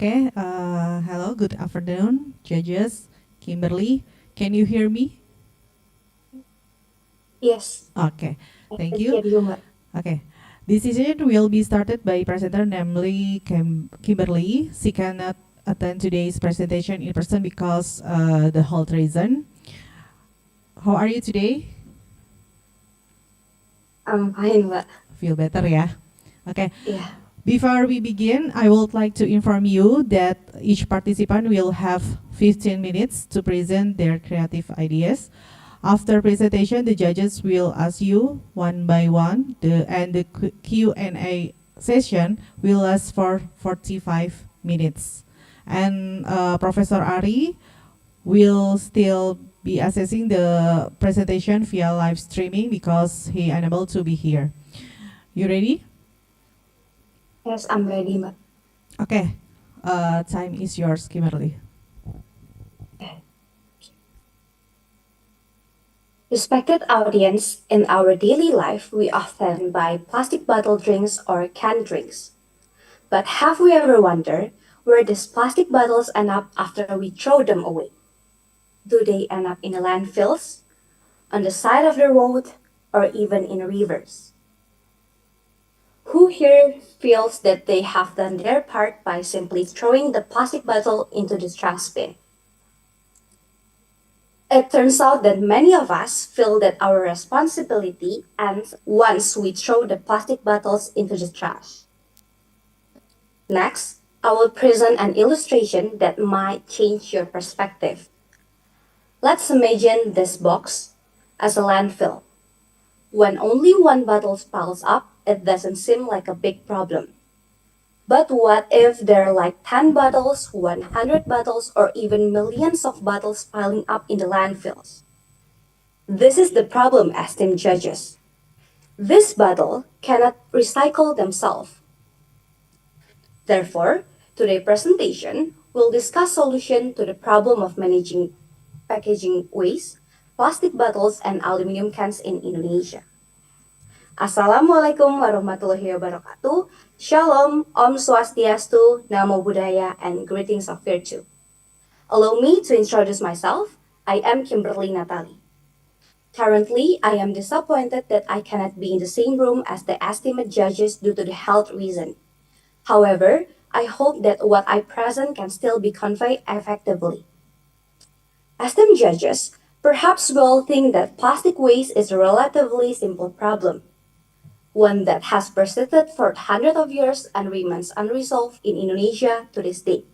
Okay, hello, good afternoon, judges. Kimberly, can you hear me? Yes, Okay, I thank can you. hear you, Mbak. Okay, this session will be started by presenter, namely Kimberly. She cannot attend today's presentation in person because the health reason. How are you today? I'm fine, Mbak. Feel better, yeah? Okay. Yeah. Before we begin, I would like to inform you that each participant will have 15 minutes to present their creative ideas. After presentation, the judges will ask you one by one, and the Q&A session will last for 45 minutes. And Professor Ari will still be assessing the presentation via live streaming because he unable to be here. You ready? Yes, I'm ready, Mbak. Okay, time is yours, Kimberly. Respected audience, in our daily life, we often buy plastic bottle drinks or canned drinks. But have we ever wondered where these plastic bottles end up after we throw them away? Do they end up in the landfills, on the side of the road, or even in rivers? Who here feels that they have done their part by simply throwing the plastic bottle into the trash bin? It turns out that many of us feel that our responsibility ends once we throw the plastic bottles into the trash. Next, I will present an illustration that might change your perspective. Let's imagine this box as a landfill. When only one bottle piles up, it doesn't seem like a big problem. But what if there are like 10 bottles, 100 bottles, or even millions of bottles piling up in the landfills? This is the problem, esteemed judges. This bottle cannot recycle themselves. Therefore, today's presentation will discuss solution to the problem of managing packaging waste, plastic bottles, and aluminum cans in Indonesia. Assalamualaikum warahmatullahi wabarakatuh. Shalom, Om Swastiastu, Namo Buddhaya, and greetings of virtue. Allow me to introduce myself. I am Kimberly Natali. Currently, I am disappointed that I cannot be in the same room as the esteemed judges due to the health reason. However, I hope that what I present can still be conveyed effectively. Esteemed judges, perhaps we all think that plastic waste is a relatively simple problem, one that has persisted for hundreds of years and remains unresolved in Indonesia to this day.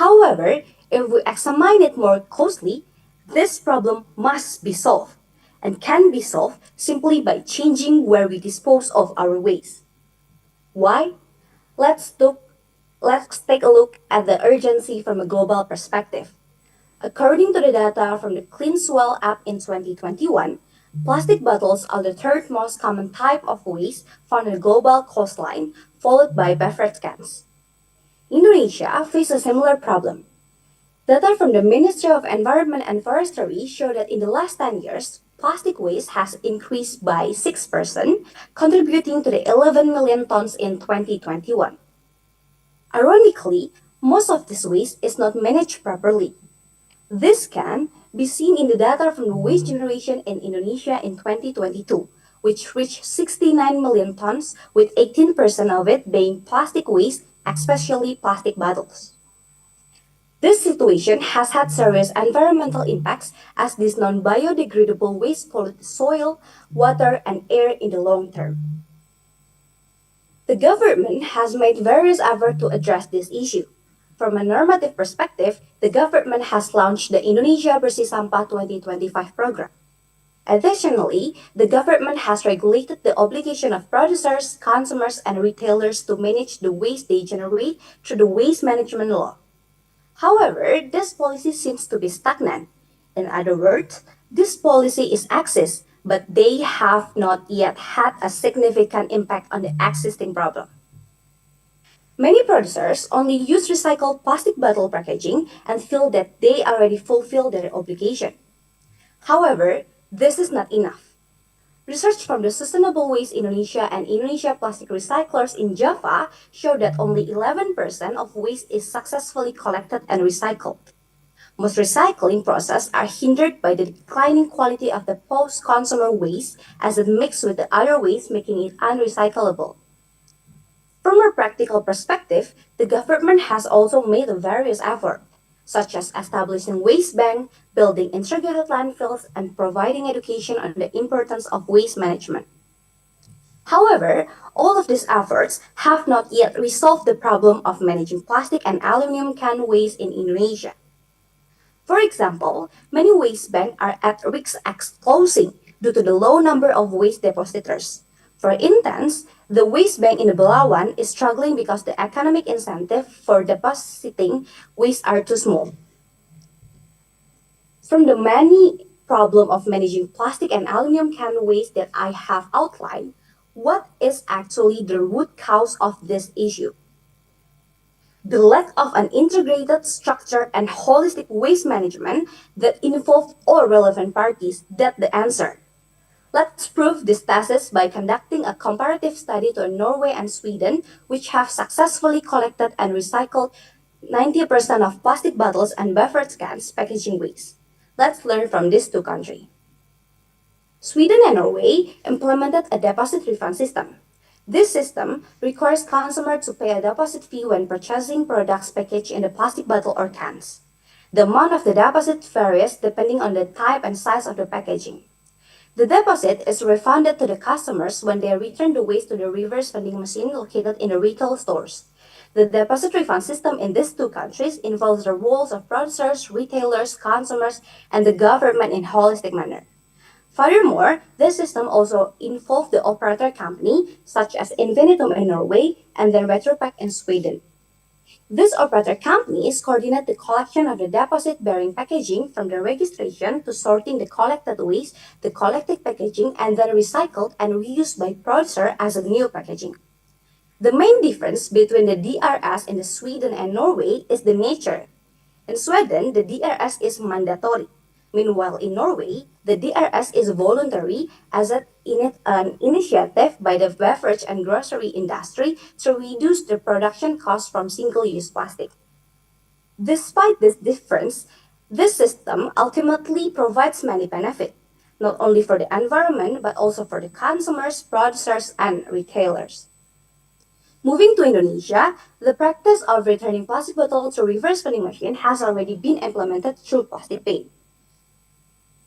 However, if we examine it more closely, this problem must be solved and can be solved simply by changing where we dispose of our waste. Why? Let's, look, let's take a look at the urgency from a global perspective. According to the data from the Clean Swell app in 2021, plastic bottles are the third most common type of waste found on the global coastline, followed by beverage cans. Indonesia faces a similar problem. Data from the Ministry of Environment and Forestry show that in the last 10 years, plastic waste has increased by 6%, contributing to the 11 million tons in 2021. Ironically, most of this waste is not managed properly. This can be seen in the data from the waste generation in Indonesia in 2022, which reached 69 million tons, with 18% of it being plastic waste, especially plastic bottles. This situation has had serious environmental impacts as this non-biodegradable waste pollutes soil, water, and air in the long term. The government has made various efforts to address this issue. From a normative perspective, the government has launched the Indonesia Bersih Sampah 2025 program. Additionally, the government has regulated the obligation of producers, consumers, and retailers to manage the waste they generate through the waste management law. However, this policy seems to be stagnant. In other words, this policy is exists, but they have not yet had a significant impact on the existing problem. Many producers only use recycled plastic bottle packaging and feel that they already fulfill their obligation. However, this is not enough. Research from the Sustainable Waste Indonesia and Indonesia Plastic Recyclers in Java show that only 11% of waste is successfully collected and recycled. Most recycling processes are hindered by the declining quality of the post-consumer waste as it mixes with the other waste, making it unrecyclable. From a practical perspective, the government has also made various efforts, such as establishing waste bank, building integrated landfills, and providing education on the importance of waste management. However, all of these efforts have not yet resolved the problem of managing plastic and aluminum can waste in Indonesia. For example, many waste banks are at risk of closing due to the low number of waste depositors. For instance, the waste bank in the Belawan is struggling because the economic incentive for depositing waste are too small. From the many problem of managing plastic and aluminum can waste that I have outlined, what is actually the root cause of this issue? The lack of an integrated, structured, and holistic waste management that involves all relevant parties. That's the answer. Let's prove this thesis by conducting a comparative study to Norway and Sweden, which have successfully collected and recycled 90% of plastic bottles and beverage cans packaging waste. Let's learn from these two countries. Sweden and Norway implemented a deposit refund system. This system requires consumers to pay a deposit fee when purchasing products packaged in a plastic bottle or cans. The amount of the deposit varies depending on the type and size of the packaging. The deposit is refunded to the customers when they return the waste to the reverse vending machine located in the retail stores. The deposit refund system in these two countries involves the roles of producers, retailers, consumers, and the government in a holistic manner. Furthermore, this system also involved the operator company, such as Infinitum in Norway and then Retropack in Sweden. These operator companies coordinate the collection of the deposit-bearing packaging from the registration to sorting the collected waste, the collected packaging, and then recycled and reused by producer as a new packaging. The main difference between the DRS in Sweden and Norway is the nature. In Sweden, the DRS is mandatory. Meanwhile, in Norway, the DRS is voluntary as an initiative by the beverage and grocery industry to reduce the production costs from single-use plastic. Despite this difference, this system ultimately provides many benefits, not only for the environment but also for the consumers, producers, and retailers. Moving to Indonesia, the practice of returning plastic bottles to reverse vending machine has already been implemented through Plastic Pay.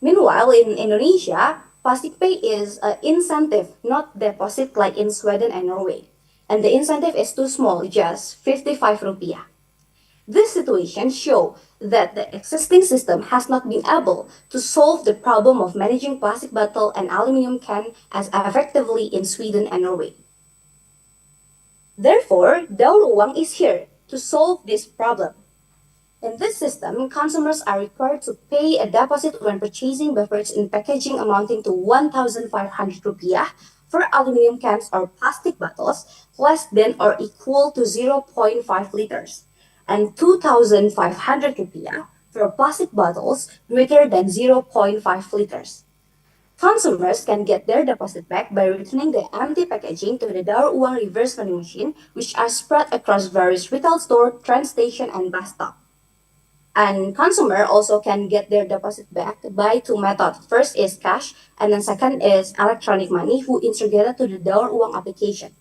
Meanwhile, in Indonesia, Plastic Pay is an incentive, not deposit like in Sweden and Norway. And the incentive is too small, just 55 rupiah. This situation shows that the existing system has not been able to solve the problem of managing plastic bottle and aluminum can as effectively in Sweden and Norway. Therefore, Da-Uang is here to solve this problem. In this system, consumers are required to pay a deposit when purchasing beverage in packaging amounting to 1,500 rupiah for aluminum cans or plastic bottles less than or equal to 0.5 liters, and 2,500 rupiah for plastic bottles greater than 0.5 liters. Consumers can get their deposit back by returning the empty packaging to the Da-Uang reverse vending machine, which are spread across various retail stores, train station, and bus stop. And consumer also can get their deposit back by two methods. First is cash, and then second is electronic money who integrated to the Da-Uang application.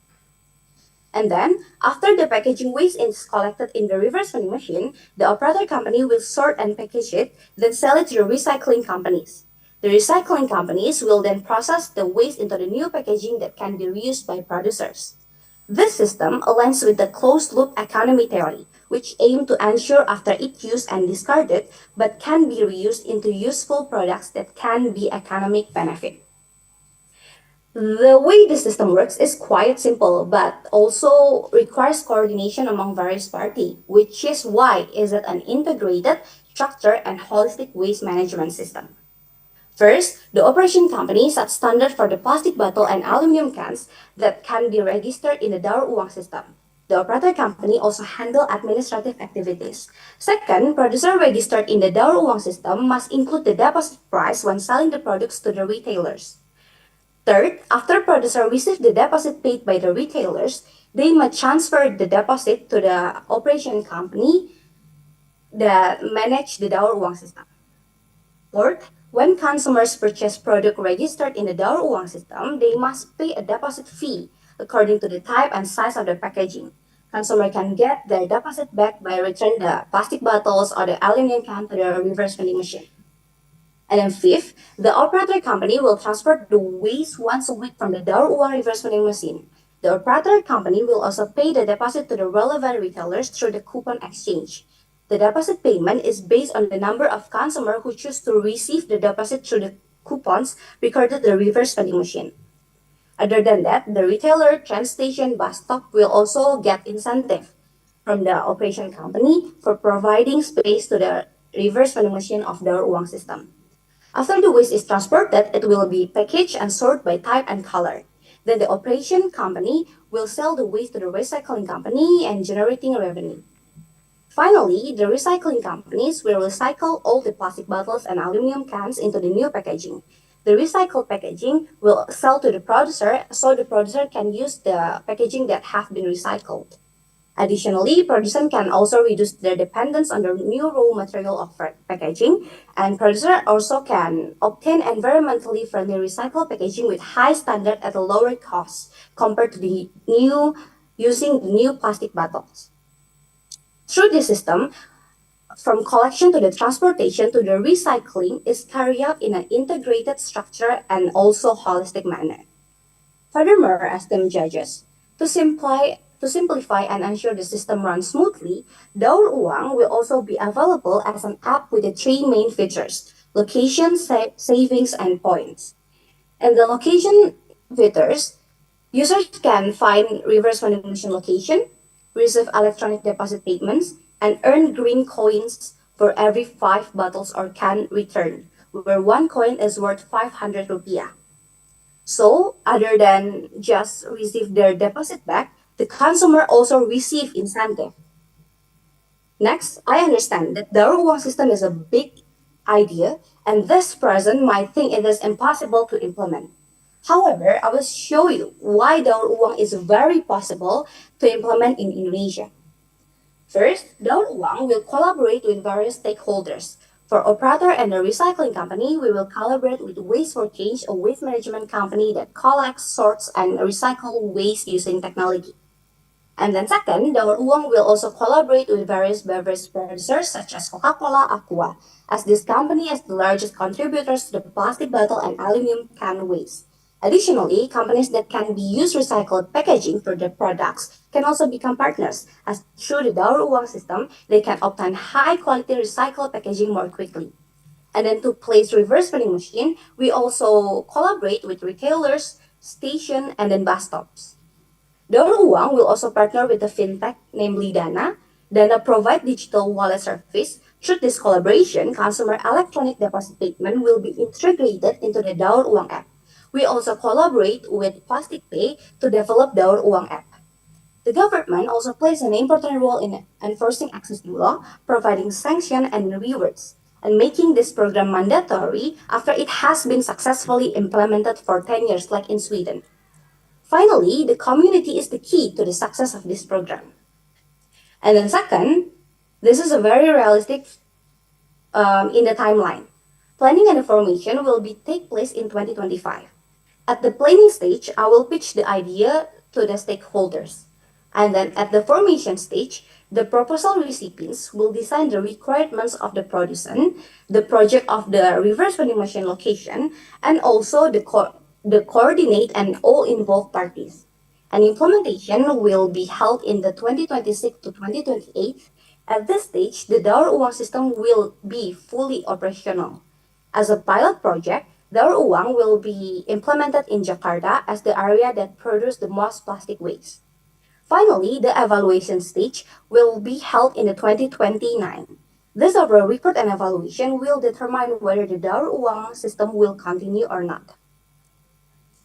And then, after the packaging waste is collected in the reverse vending machine, the operator company will sort and package it, then sell it to the recycling companies. The recycling companies will then process the waste into the new packaging that can be reused by producers. This system aligns with the closed-loop economy theory, which aim to ensure after it used and discarded, but can be reused into useful products that can be economic benefit. The way the system works is quite simple, but also requires coordination among various parties, which is why it is an integrated, structured, and holistic waste management system. First, the operation company sets standard for the plastic bottle and aluminum cans that can be registered in the Da-Uang system. The operator company also handle administrative activities. Second, producer registered in the Da-Uang system must include the deposit price when selling the products to the retailers. Third, after producer receive the deposit paid by the retailers, they must transfer the deposit to the operation company that manage the Da-Uang system. Fourth, when consumers purchase product registered in the Da-Uang system, they must pay a deposit fee according to the type and size of the packaging. Consumer can get their deposit back by returning the plastic bottles or the aluminum can to the reverse vending machine. And then fifth, the operator company will transfer the waste once a week from the Da-Uang reverse vending machine. The operator company will also pay the deposit to the relevant retailers through the coupon exchange. The deposit payment is based on the number of consumers who choose to receive the deposit through the coupons recorded in the reverse vending machine. Other than that, the retailer, train station, bus stop will also get incentive from the operation company for providing space to the reverse vending machine of their uang system. After the waste is transported, it will be packaged and sorted by type and color. Then the operation company will sell the waste to the recycling company and generating revenue. Finally, the recycling companies will recycle all the plastic bottles and aluminum cans into the new packaging. The recycled packaging will sell to the producer so the producer can use the packaging that have been recycled. Additionally, producers can also reduce their dependence on the new raw material of packaging, and producers also can obtain environmentally friendly recycled packaging with high standard at a lower cost compared to the new using new plastic bottles. Through this system, from collection to the transportation to the recycling is carried out in an integrated structure and also holistic manner. Furthermore, esteemed judges, to simplify and ensure the system runs smoothly, Daur Uang will also be available as an app with the three main features: location, savings, and points. And the location features, users can find reverse vending machine location, receive electronic deposit payments, and earn green coins for every 5 bottles or can returned, where 1 coin is worth 500 rupiah. So, other than just receive their deposit back, the consumer also receive incentive. Next, I understand that the reward system is a big idea, and this person might think it is impossible to implement. However, I will show you why daur uang is very possible to implement in Indonesia. First, daur uang will collaborate with various stakeholders. For operator and the recycling company, we will collaborate with Waste for Change, a waste management company that collects, sorts, and recycles waste using technology. And then second, Daur Uang will also collaborate with various beverage producers such as Coca-Cola, Aqua, as this company is the largest contributors to the plastic bottle and aluminum can waste. Additionally, companies that can be used recycled packaging for their products can also become partners, as through the Daur Uang system, they can obtain high-quality recycled packaging more quickly. And then to place reverse vending machine, we also collaborate with retailers, station, and then bus stops. Da-Uang will also partner with a fintech, namely Dana. Dana provide digital wallet service. Through this collaboration, consumer electronic deposit payment will be integrated into the Daur Uang app. We also collaborate with Plastic Pay to develop Daur Uang app. The government also plays an important role in enforcing access to law, providing sanction and rewards, and making this program mandatory after it has been successfully implemented for 10 years, like in Sweden. Finally, the community is the key to the success of this program. And then second, this is a very realistic in the timeline. Planning and formation will be take place in 2025. At the planning stage, I will pitch the idea to the stakeholders. And then at the formation stage, the proposal recipients will design the requirements of the producer, the project of the reverse vending machine location, and also the coordinate and all involved parties. And implementation will be held in the 2026 to 2028. At this stage, the Daur Uang system will be fully operational. As a pilot project, Daur Uang will be implemented in Jakarta as the area that produces the most plastic waste. Finally, the evaluation stage will be held in the 2029. This overall report and evaluation will determine whether the Daur Uang system will continue or not.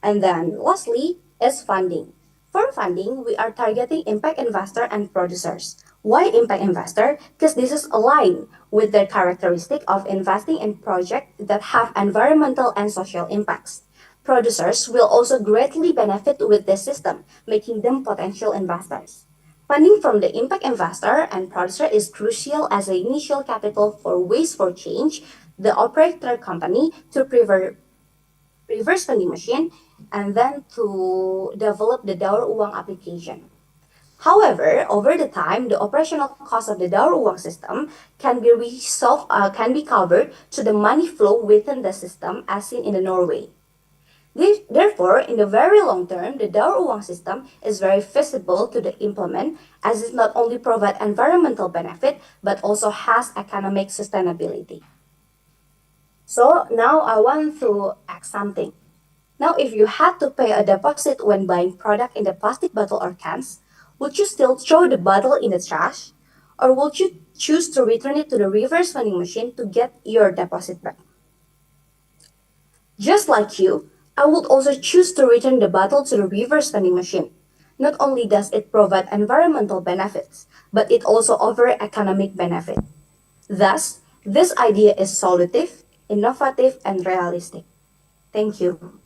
And then lastly is funding. For funding, we are targeting impact investor and producers. Why impact investor? Because this is aligned with the characteristic of investing in projects that have environmental and social impacts. Producers will also greatly benefit with this system, making them potential investors. Funding from the impact investor and producer is crucial as an initial capital for Waste for Change, the operator company, to reverse vending machine and then to develop the Da-Uang application. However, over the time, the operational cost of the Da-Uang system can be covered to the money flow within the system, as seen in the Norway. Therefore, in the very long term, the Da-Uang system is very feasible to implement, as it not only provides environmental benefit but also has economic sustainability. So now I want to ask something. Now, if you had to pay a deposit when buying product in the plastic bottle or cans, would you still throw the bottle in the trash? Or would you choose to return it to the reverse vending machine to get your deposit back? Just like you, I would also choose to return the bottle to the reverse vending machine. Not only does it provide environmental benefits, but it also offers economic benefit. Thus, this idea is solutive, innovative, and realistic. Thank you.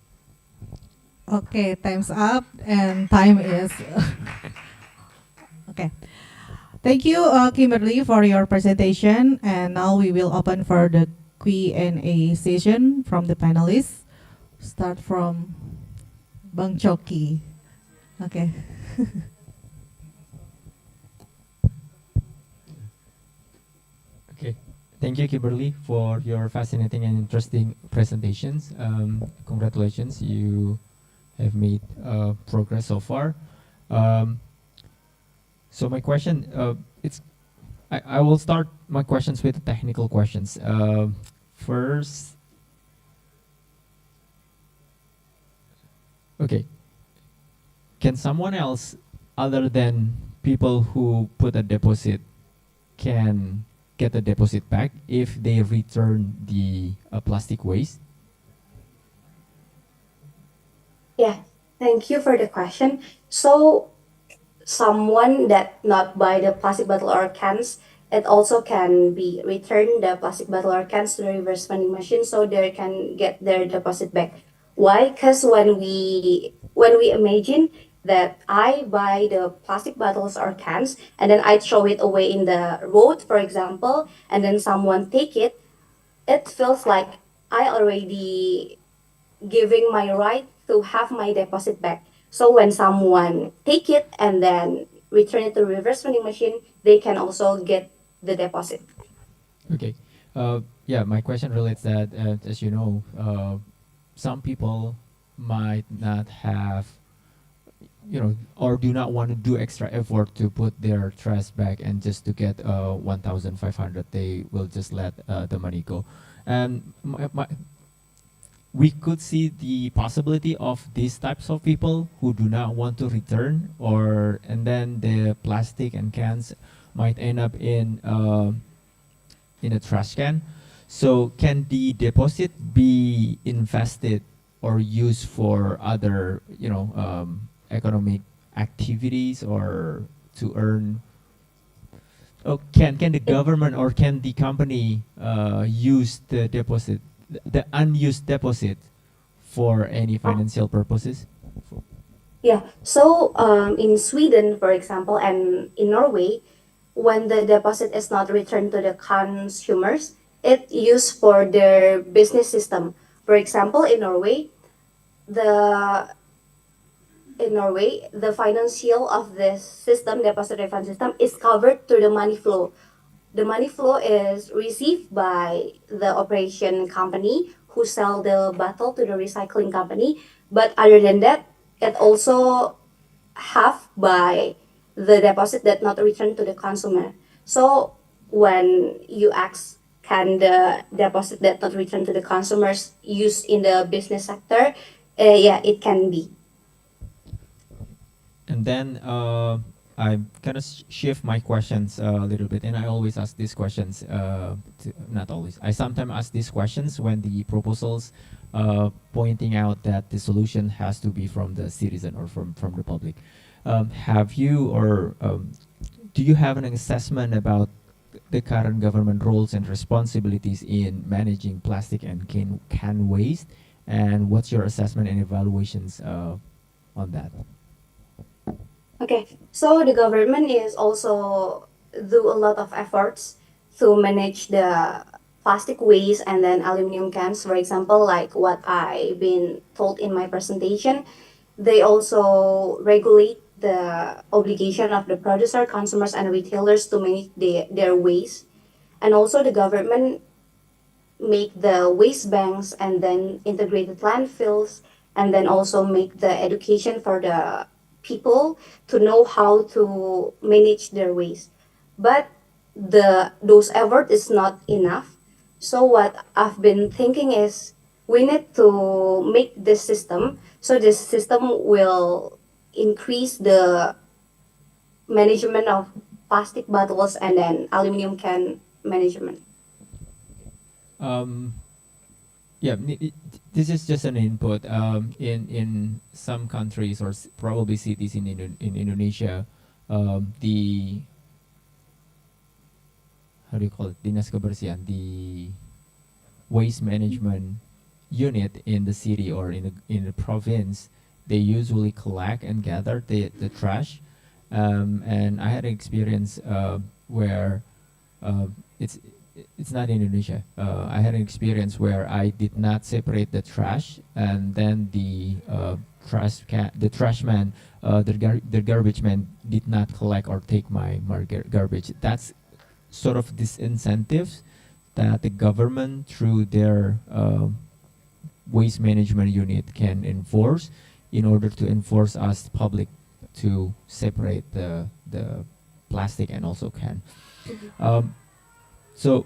Okay, time's up and time is okay. Thank you, Kimberly, for your presentation. And now we will open for the Q&A session from the panelists. Start from Bang Choki. Okay. Okay, thank you, Kimberly, for your fascinating and interesting presentations. Congratulations, you have made progress so far. So my question, I will start my questions with the technical questions. First, okay, can someone else other than people who put a deposit can get the deposit back if they return the plastic waste? Yeah, thank you for the question. So, someone that not buy the plastic bottle or cans, it also can be return the plastic bottle or cans to the reverse vending machine so they can get their deposit back. Why? Because when we imagine that I buy the plastic bottles or cans and then I throw it away in the road, for example, and then someone take it, it feels like I already giving my right to have my deposit back. So when someone take it and then return it to reverse vending machine, they can also get the deposit. Okay. Yeah, my question relates that, as you know, some people might not have, or do not want to do extra effort to put their trash back, and just to get 1,500, they will just let the money go. And we could see the possibility of these types of people who do not want to return, and then the plastic and cans might end up in a trash can. So can the deposit be invested or used for other, economic activities, or to earn? Oh, can the government or can the company use the deposit, the unused deposit, for any financial purposes? Yeah. So in Sweden, for example, and in Norway, when the deposit is not returned to the consumers, it used for their business system. For example, the in Norway, the financial of this system, deposit refund system, is covered through the money flow. The money flow is received by the operation company who sell the bottle to the recycling company. But other than that, it also have by the deposit that not returned to the consumer. So when you ask, can the deposit that not returned to the consumers used in the business sector? Yeah, it can be. And then I'm gonna shift my questions a little bit, and I always ask these questions. Not always. I sometimes ask these questions when the proposals pointing out that the solution has to be from the citizen or from the public. Have you or do you have an assessment about the current government roles and responsibilities in managing plastic and can waste, And what's your assessment and evaluations on that? Okay, so the government is also do a lot of efforts to manage the plastic waste and then aluminum cans. For example, like what I've been told in my presentation, they also regulate the obligation of the producer, consumers, and retailers to manage their waste. And also the government make the waste banks and then integrated landfills and then also make the education for the people to know how to manage their waste, but those effort is not enough. So what I've been thinking is we need to make this system so this system will increase the management of plastic bottles and then aluminum can management. Um, yeah, this is just an input. In some countries or probably cities in Indonesia, the how do you call it? Dinas Kebersihan, the waste management unit in the city or in the province, they usually collect and gather the trash. And I had an experience where uh, it's it's not in Indonesia. I had an experience where I did not separate the trash, and then the trash man, the garbage man did not collect or take my garbage. That's sort of disincentives that the government through their waste management unit can enforce in order to enforce us public to separate the plastic and also can. Um, so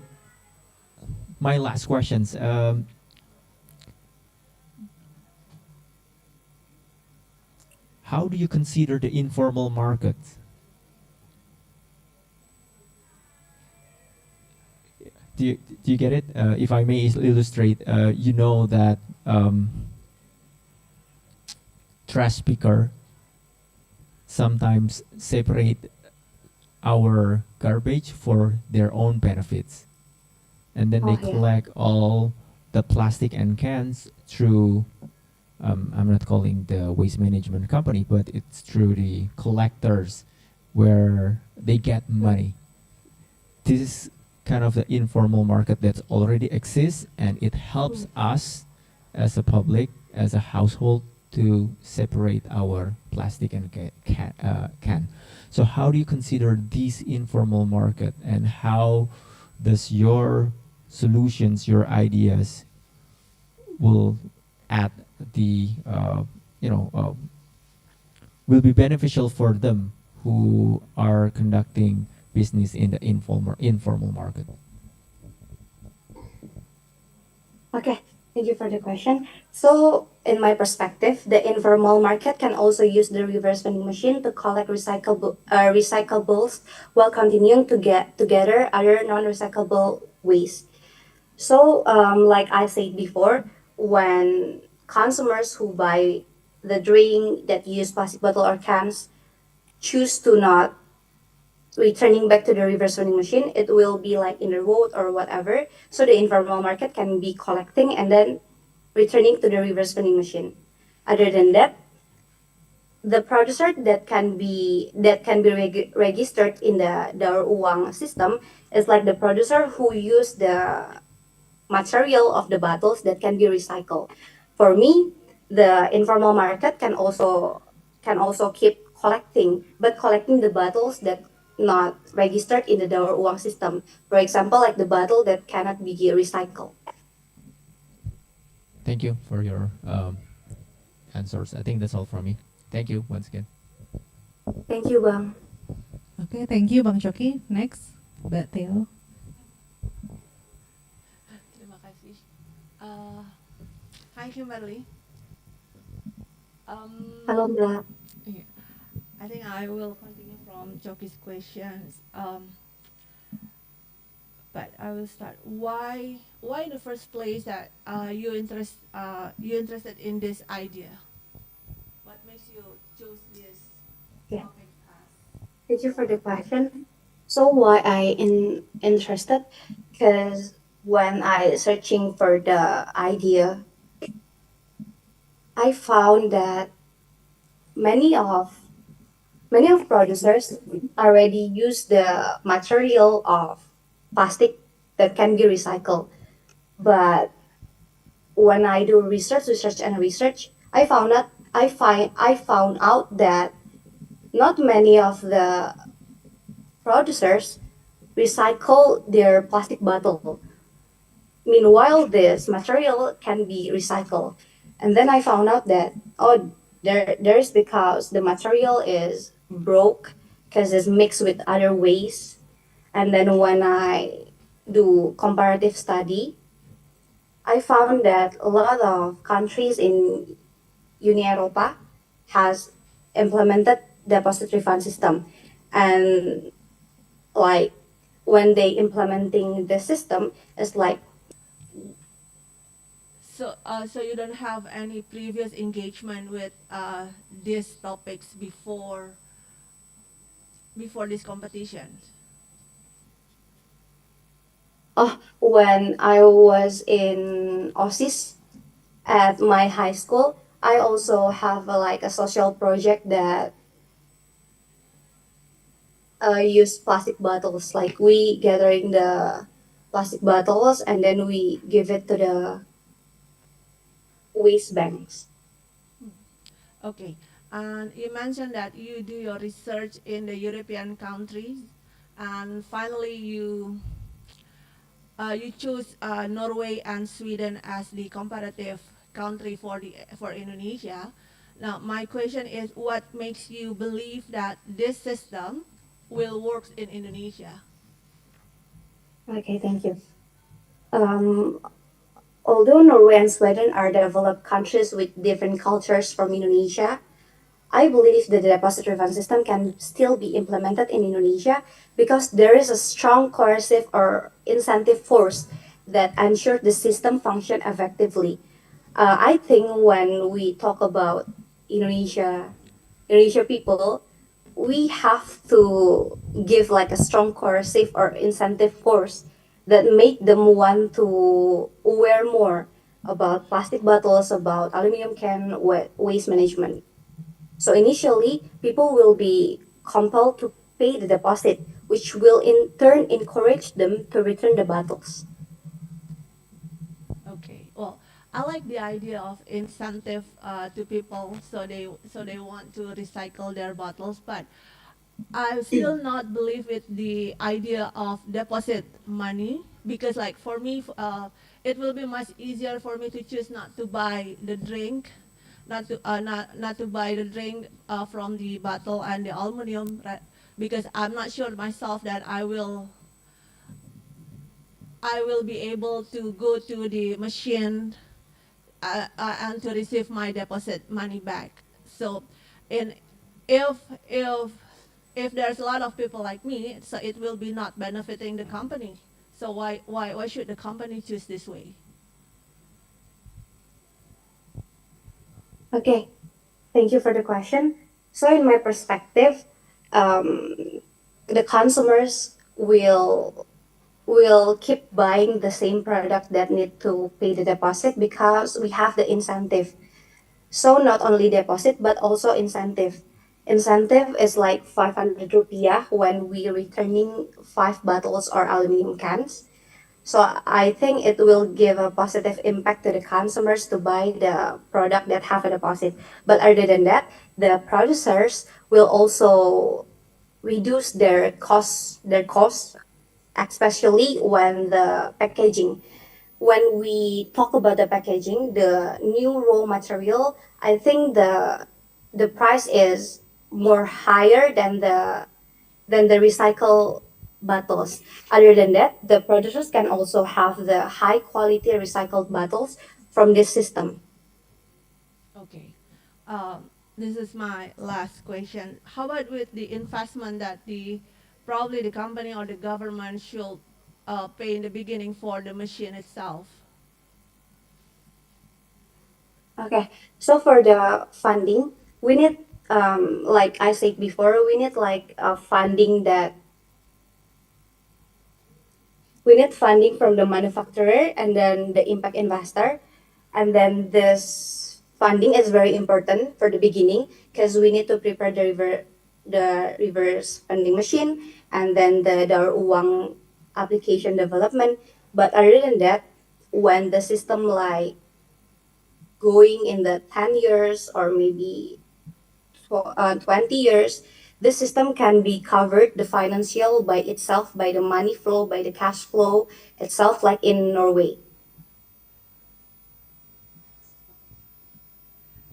my last questions. How do you consider the informal market? Do you get it? If I may illustrate, you know that trash picker sometimes separate our garbage for their own benefits, and then Oh, they yeah. collect all the plastic and cans through. I'm not calling the waste management company, but it's through the collectors, where they get money. This is kind of the informal market that already exists, and it helps us as a public, as a household, to separate our plastic and can. So how do you consider this informal market, and how does your solutions, your ideas, will add the will be beneficial for them who are conducting business in the informal market? Okay, thank you for the question. So, in my perspective, the informal market can also use the reverse vending machine to collect recyclables while continuing to get together other non-recyclable waste. So, like I said before, when consumers who buy the drink that use plastic bottle or cans choose to not returning back to the reverse vending machine, it will be like in the road or whatever. So the informal market can be collecting and then returning to the reverse vending machine. Other than that, the producer that can be registered in the Da-Uang system is like the producer who use the material of the bottles that can be recycled. For me, the informal market can also keep collecting, but collecting the bottles that not registered in the Da-Uang system. For example, like the bottle that cannot be recycled. Thank you for your answers. I think that's all from me. Thank you once again. Thank you, Bang. Okay, thank you Bang Choki. Next, Mbak Theo. Terima kasih. Hi Kimberly. Hello, Mbak. Yeah, I think I will continue from Choki's questions. But I will start. Why in the first place that you interested in this idea? What makes you choose this Yeah. topic as? Thank you for the question. So why I interested? Because when I searching for the idea I found that many of many of producers already use the material of plastic that can be recycled. But when I do research, I found out that not many of the producers recycle their plastic bottle. Meanwhile, this material can be recycled. And then I found out that there is because the material is broke because it's mixed with other waste. And then when I do comparative study, I found that a lot of countries in Uni Europa has implemented deposit refund system, and like when they implementing the system, it's like So, so you don't have any previous engagement with these topics before this competition. when I was in OSIS at my high school, I also have like a social project that use plastic bottles. Like we gathering the plastic bottles and then we give it to the waste banks. Okay. And you mentioned that you do your research in the European countries, and finally you choose Norway and Sweden as the comparative country for Indonesia. Now, my question is, what makes you believe that this system will work in Indonesia? Okay, thank you. Um, Although Norway and Sweden are developed countries with different cultures from Indonesia, I believe that the deposit refund system can still be implemented in Indonesia because there is a strong coercive or incentive force that ensures the system function effectively. I think when we talk about Indonesia, Indonesia people, we have to give like a strong coercive or incentive force that make them want to aware more about plastic bottles, about aluminum can waste management. So initially, people will be compelled to pay the deposit, which will in turn encourage them to return the bottles. Okay. Well, I like the idea of incentive to people so they want to recycle their bottles, but I still not believe with the idea of deposit money because like for me it will be much easier for me to choose not to buy the drink, not to buy the drink from the bottle and the aluminum, right? Because I'm not sure myself that I will be able to go to the machine and to receive my deposit money back. So, and if if if there's a lot of people like me, so it will be not benefiting the company. So why should the company choose this way? Okay, thank you for the question. So, in my perspective, um, the consumers will keep buying the same product that need to pay the deposit because we have the incentive. So not only deposit but also incentive. Incentive is like 500 rupiah when we returning 5 bottles or aluminum cans. So I think it will give a positive impact to the consumers to buy the product that have a deposit. But other than that, the producers will also reduce their costs, especially when the packaging. When we talk about the packaging, the new raw material, I think the price is more higher than the recycle bottles. Other than that, the producers can also have the high quality recycled bottles from this system. Okay. This is my last question. How about with the investment that the probably the company or the government should pay in the beginning for the machine itself? Okay, so for the funding, we need, like I said before, we need like funding that we need funding from the manufacturer and then the impact investor, and then this funding is very important for the beginning because we need to prepare the reverse vending machine and then the Da-Uang application development. But other than that, when the system like going in the 10 years or maybe 20 years, this system can be covered the financial by itself, by the money flow, by the cash flow itself, like in Norway.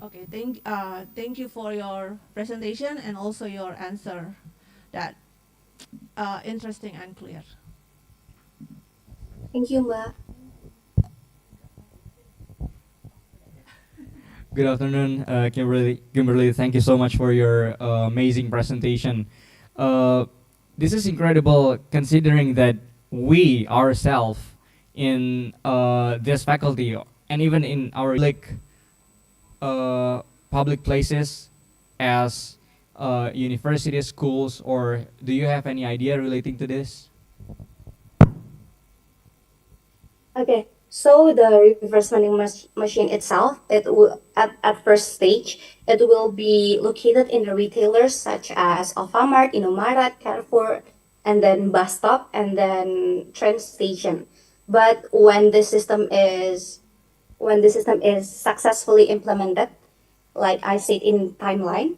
Okay, thank you for your presentation and also your answer. That interesting and clear. Thank you, Mbak. Good afternoon, Kimberly. Kimberly, thank you so much for your amazing presentation. Uh, this is incredible considering that we ourselves in this faculty and even in our public places as universities, schools, or do you have any idea relating to this? Okay, so the reverse vending machine itself, it will at first stage, it will be located in the retailers such as Alfamart, Indomaret, Carrefour, and then bus stop, and then train station. But when the system is successfully implemented, like I said in timeline,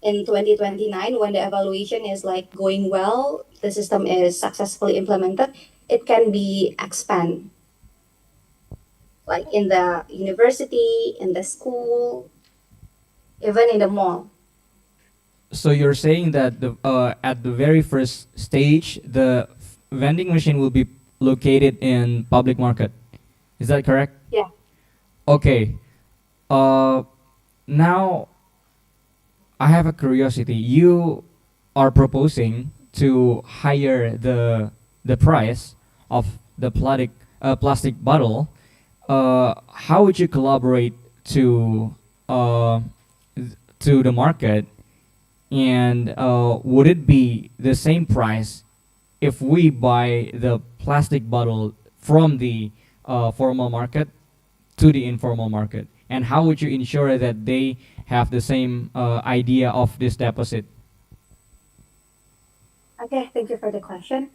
in 2029, when the evaluation is like going well, the system is successfully implemented, it can be expand like in the university, in the school, even in the mall. So you're saying that the at the very first stage, the vending machine will be located in public market. Is that correct? Yeah. Okay. Uh, now I have a curiosity. You are proposing to higher the price of the plastic bottle. How would you collaborate to uh, to the market, and would it be the same price if we buy the plastic bottle from the formal market to the informal market? And how would you ensure that they have the same idea of this deposit? Okay, thank you for the question.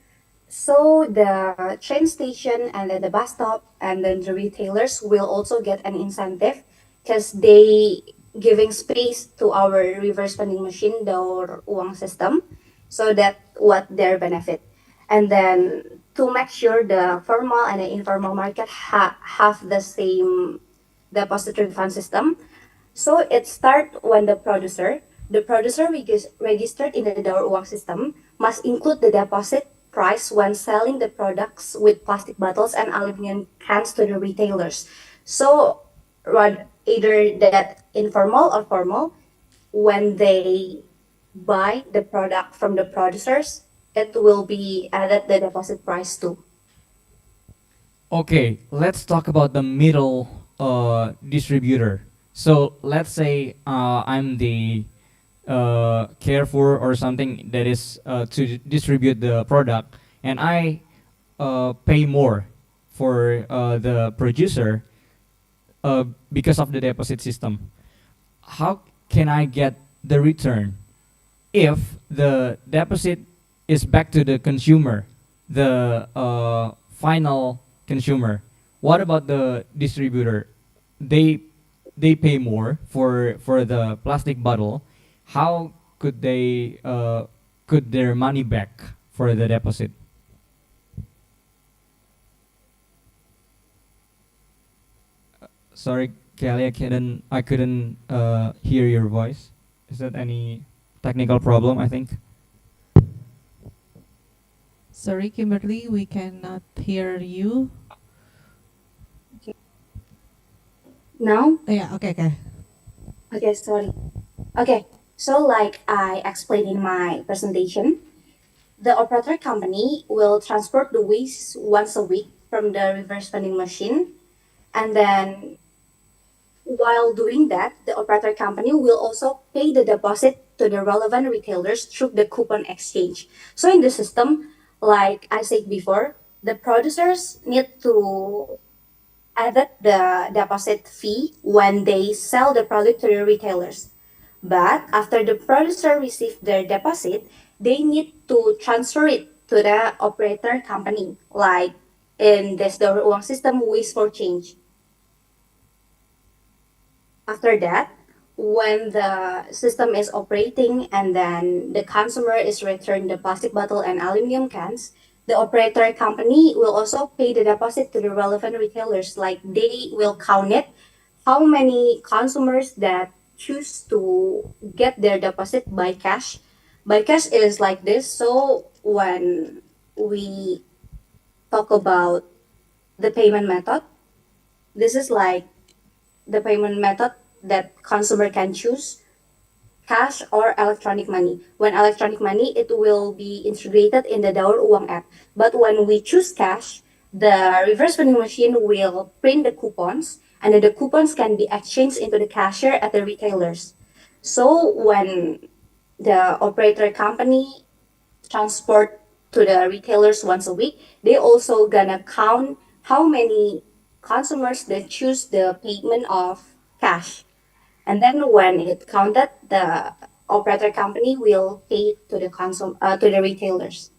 So the train station and then the bus stop and then the retailers will also get an incentive because they giving space to our reverse vending machine, the uang system, so that what their benefit. And then to make sure the formal and the informal market have the same deposit refund system. So it start when the producer registered in the Da-Uang system must include the deposit price when selling the products with plastic bottles and aluminum cans to the retailers. So either that informal or formal, when they buy the product from the producers, it will be added the deposit price too. Okay, let's talk about the middle distributor. So let's say I'm the Carrefour or something that is to distribute the product, and I pay more for the producer because of the deposit system. How can I get the return if the deposit is back to the consumer, the final consumer? What about the distributor? They they pay more for the plastic bottle. How could they could their money back for the deposit? Sorry, Kelly, I couldn't hear your voice. Is that any technical problem? I think. Sorry, Kimberly, we cannot hear you. Now, Yeah, okay. okay, sorry. Okay, so like I explained in my presentation, the operator company will transport the waste once a week from the reverse vending machine. And then while doing that, the operator company will also pay the deposit to the relevant retailers through the coupon exchange. So in the system, like I said before, the producers need to added the deposit fee when they sell the product to the retailers. But after the producer receive their deposit, they need to transfer it to the operator company, like in this Da-Uang system, waste for change. After that, when the system is operating and then the consumer is returned the plastic bottle and aluminum cans, the operator company will also pay the deposit to the relevant retailers. Like they will count it, how many consumers that choose to get their deposit by cash. By cash is like this. So when we talk about the payment method, this is like the payment method that consumer can choose, cash or electronic money. When electronic money, it will be integrated in the Da-Uang app. But when we choose cash, the reverse vending machine will print the coupons, and then the coupons can be exchanged into the cashier at the retailers. So when the operator company transport to the retailers once a week, they also gonna count how many consumers that choose the payment of cash. And then when it counted, the operator company will pay to the to the retailers.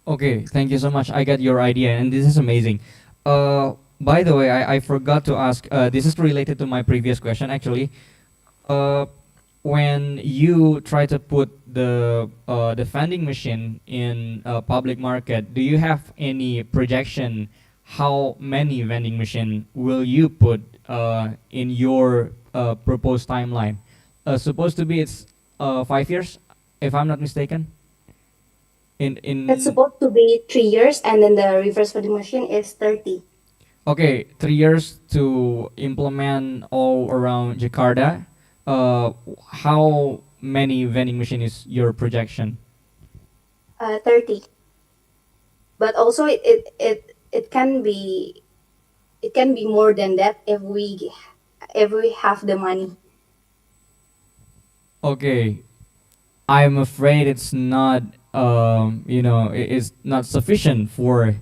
Okay, thank you so much. I got your idea, and this is amazing. By the way, I forgot to ask. This is related to my previous question, actually. Uh, when you try to put the vending machine in a public market, do you have any projection how many vending machine will you put in your proposed timeline? Supposed to be it's 5 years, if I'm not mistaken. It's In supposed to be 3 years, and then the reverse vending machine is 30. Okay, 3 years to implement all around Jakarta. How many vending machine is your projection? 30. But also it can be more than that if we have the money. Okay, I'm afraid it's not. It's not sufficient for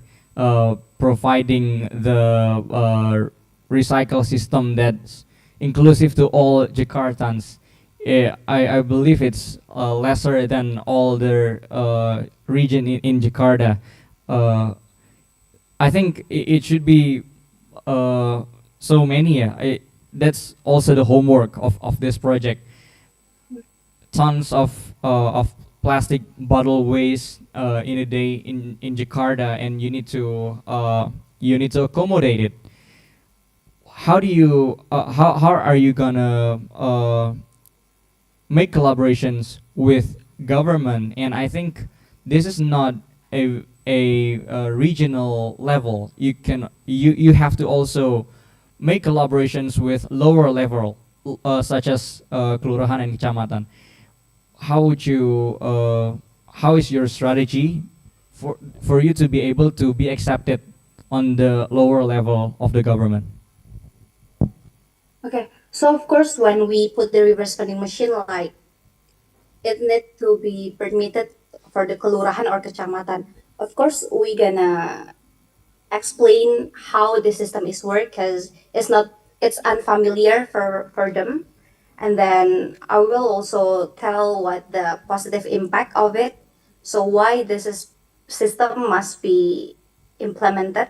providing the recycle system that's inclusive to all Jakartans. I believe it's lesser than all the region in Jakarta. Uh, I think it should be so many. That's also the homework of this project. Tons of plastic bottle waste in a day in Jakarta, and you need to accommodate it. How are you gonna make collaborations with government? And I think this is not a regional level. You have to also make collaborations with lower level, such as kelurahan and kecamatan. How would you how is your strategy for you to be able to be accepted on the lower level of the government? Okay. So of course, when we put the reverse vending machine, like it need to be permitted for the kelurahan or kecamatan. Of course, we gonna explain how the system is work because it's unfamiliar for them, and then I will also tell what the positive impact of it, so why system must be implemented,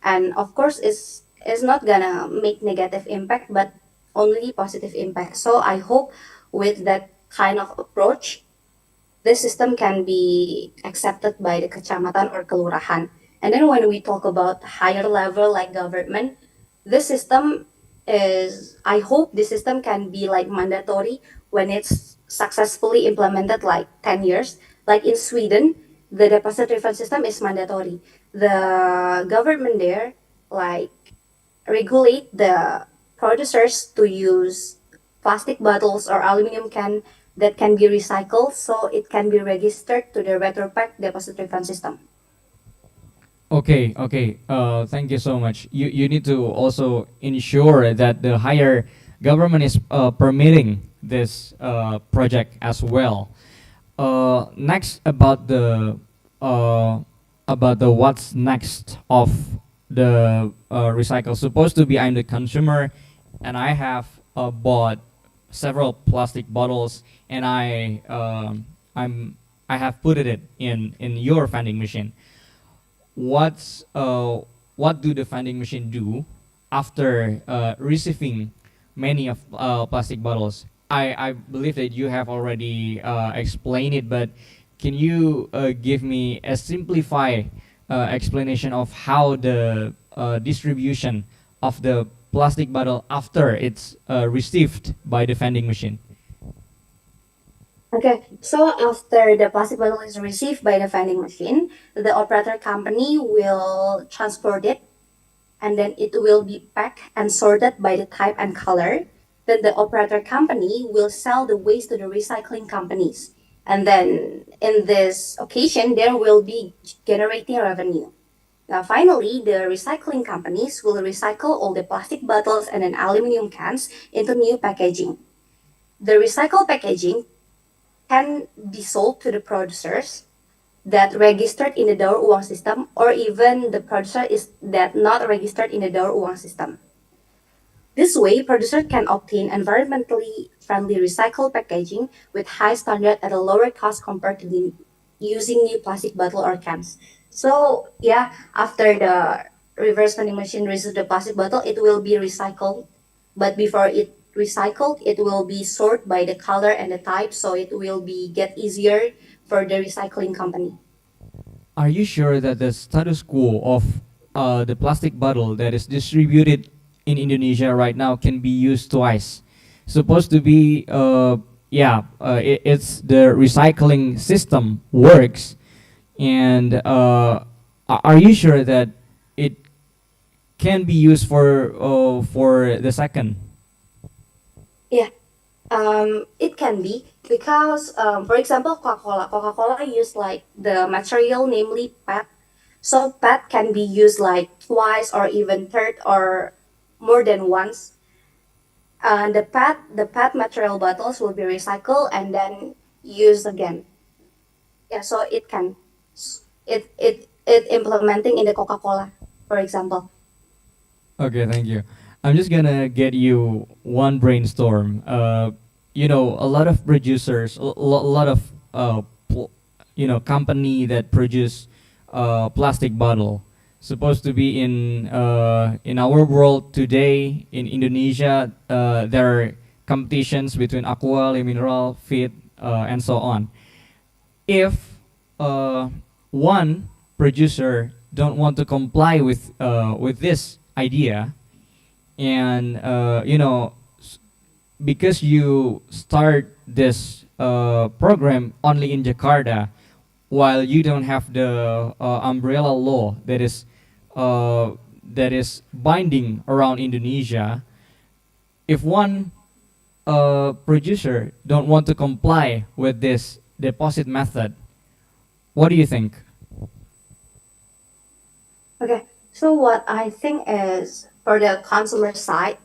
and of course it's not gonna make negative impact but only positive impact. So I hope with that kind of approach, this system can be accepted by the kecamatan or kelurahan. And then when we talk about higher level like government, this system I hope this system can be like mandatory when it's successfully implemented like 10 years. Like in Sweden, the deposit refund system is mandatory. The government there like regulate the producers to use plastic bottles or aluminum can that can be recycled so it can be registered to the retropack deposit refund system. Okay, okay. Thank you so much. You need to also ensure that the higher government is permitting this project as well. Next, about the what's next of the recycle. Supposed to be I'm the consumer, and I have bought several plastic bottles, and I have put it in your vending machine. What's what do the vending machine do after receiving many of plastic bottles? I believe that you have already explained it, but can you give me a simplified explanation of how the distribution of the plastic bottle after it's received by the vending machine? Okay, so after the plastic bottle is received by the vending machine, the operator company will transport it, and then it will be packed and sorted by the type and color. Then the operator company will sell the waste to the recycling companies. And then in this occasion, there will be generating revenue. Now, finally, the recycling companies will recycle all the plastic bottles and then aluminum cans into new packaging. The recycled packaging can be sold to the producers that registered in the Da-Uang system, or even the producer is that not registered in the Da-Uang system. This way, producer can obtain environmentally friendly recycled packaging with high standard at a lower cost compared to the using new plastic bottle or cans. So yeah, after the reverse vending machine receives the plastic bottle, it will be recycled. But before it recycled, it will be sorted by the color and the type, so it will be get easier for the recycling company. Are you sure that the status quo of the plastic bottle that is distributed in Indonesia right now can be used twice? Supposed to be, it's the recycling system works, and are you sure that it can be used for the second? Yeah, it can be because, for example, Coca-Cola. Coca-Cola use like the material, namely PET. So PET can be used like twice or even third or more than once. And the PET material bottles will be recycled and then used again. Yeah, so it can. It implementing in the Coca-Cola, for example. Okay, thank you. I'm just gonna get you one brainstorm. A lot of producers, a lot of company that produce plastic bottle, supposed to be in our world today in Indonesia. There are competitions between Aqua, Le Mineral, Fit, and so on. If one producer don't want to comply with this idea, and because you start this program only in Jakarta, while you don't have the umbrella law that is binding around Indonesia, if one producer don't want to comply with this deposit method, what do you think? Okay, so what I think is for the consumer side,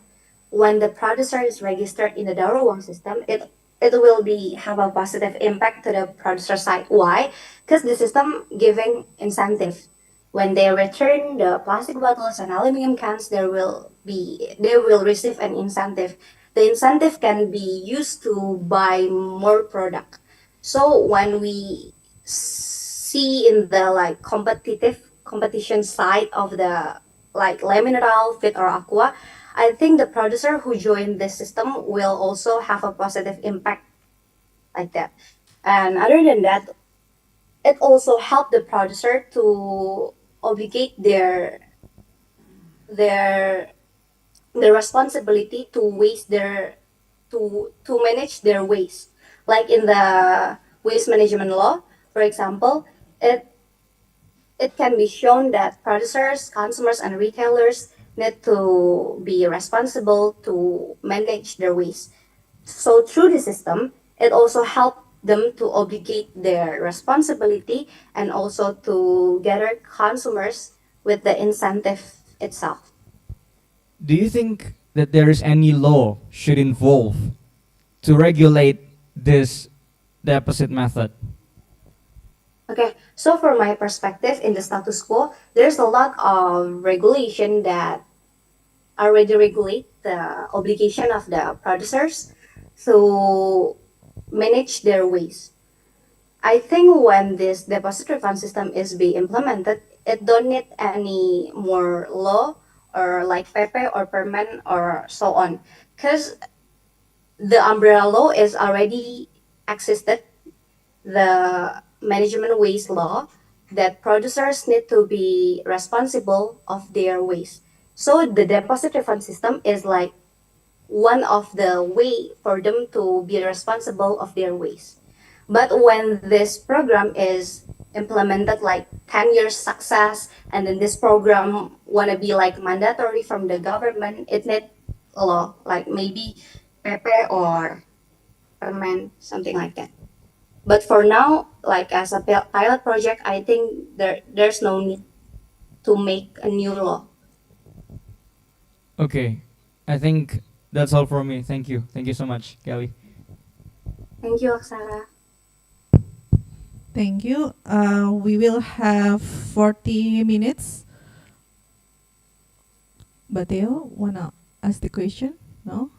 when the producer is registered in the Da-Uang system, it will be have a positive impact to the producer side. Why? Because the system giving incentive. When they return the plastic bottles and aluminum cans, they will receive an incentive. The incentive can be used to buy more product. So when we see in the like competition side of the like Le Mineral, Fit or Aqua, I think the producer who joined this system will also have a positive impact like that. And other than that, it also helped the producer to obligate their the responsibility to waste their to manage their waste. Like in the waste management law, for example, it it can be shown that producers, consumers, and retailers need to be responsible to manage their waste. So through the system, it also helped them to obligate their responsibility and also to gather consumers with the incentive itself. Do you think that there is any law should involve to regulate this deposit method? Okay, so from my perspective in the status quo, there's a lot of regulation that already regulate the obligation of the producers to manage their waste. I think when this deposit refund system is being implemented, it don't need any more law or like PP or permit or so on, because the umbrella law is already existed, the management waste law, that producers need to be responsible of their waste. So the deposit refund system is like one of the way for them to be responsible of their waste. But when this program is implemented like 10 years success, and then this program wanna be like mandatory from the government, it need a law, like maybe PP or permen, something like that. But for now, like as a pilot project, I think there's no need to make a new law. Okay, I think that's all for me. Thank you. Thank you so much, Kelly. Thank you, Aksara. Thank you. We will have 40 minutes. Bateo, wanna ask the question? No?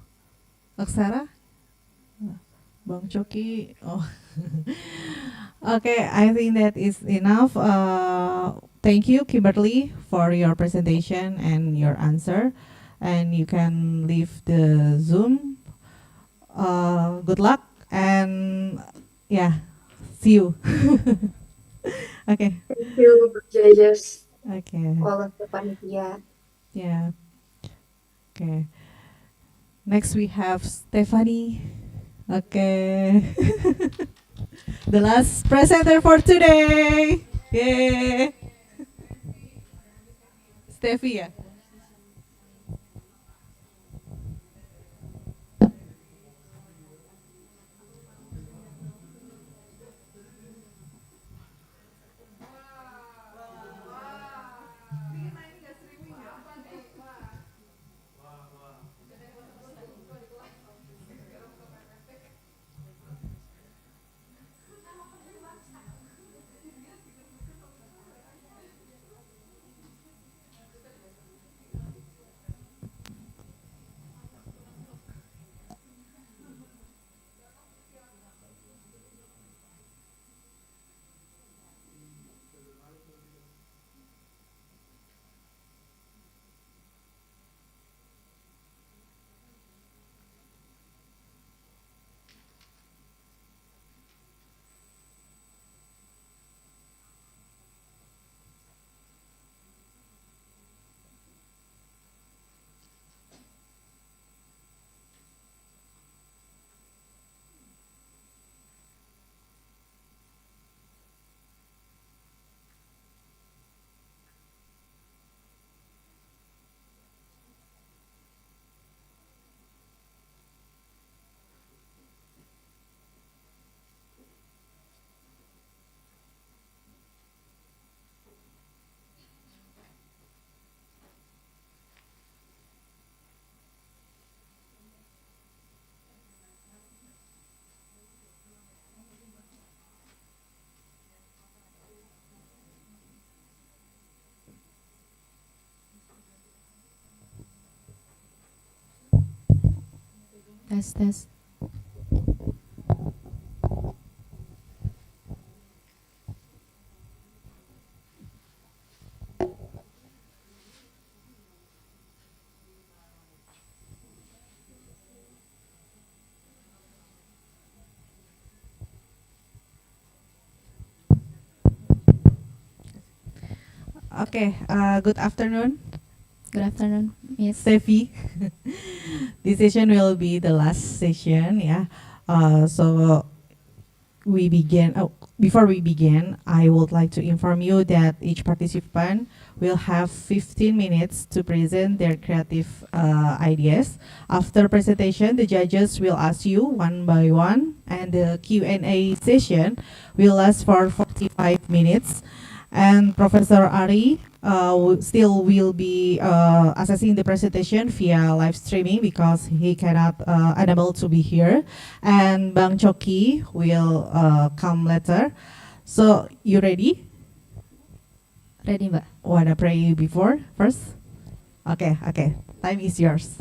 Aksara? Bang Choki? Oh. Okay, I think that is enough. Thank you, Kimberly, for your presentation and your answer. And you can leave the Zoom. Good luck and yeah, see you. Okay. Thank you, judges, Okay. all of the panitia. Yeah. Okay. Next we have Stephanie. Okay. The last presenter for today. Yay. Steffi, ya. Tes tes. Okay, good afternoon, Good afternoon. Yes. Steffi. This session will be the last session, yeah. So we begin. Oh, before we begin, I would like to inform you that each participant will have 15 minutes to present their creative ideas. After presentation, the judges will ask you one by one, and the Q&A session will last for 45 minutes. And Professor Ari still will be assessing the presentation via live streaming because he cannot unable to be here. And Bang Choki will come later. So, you ready? Ready, Mbak? Wanna pray before first? Okay, okay. Time is yours.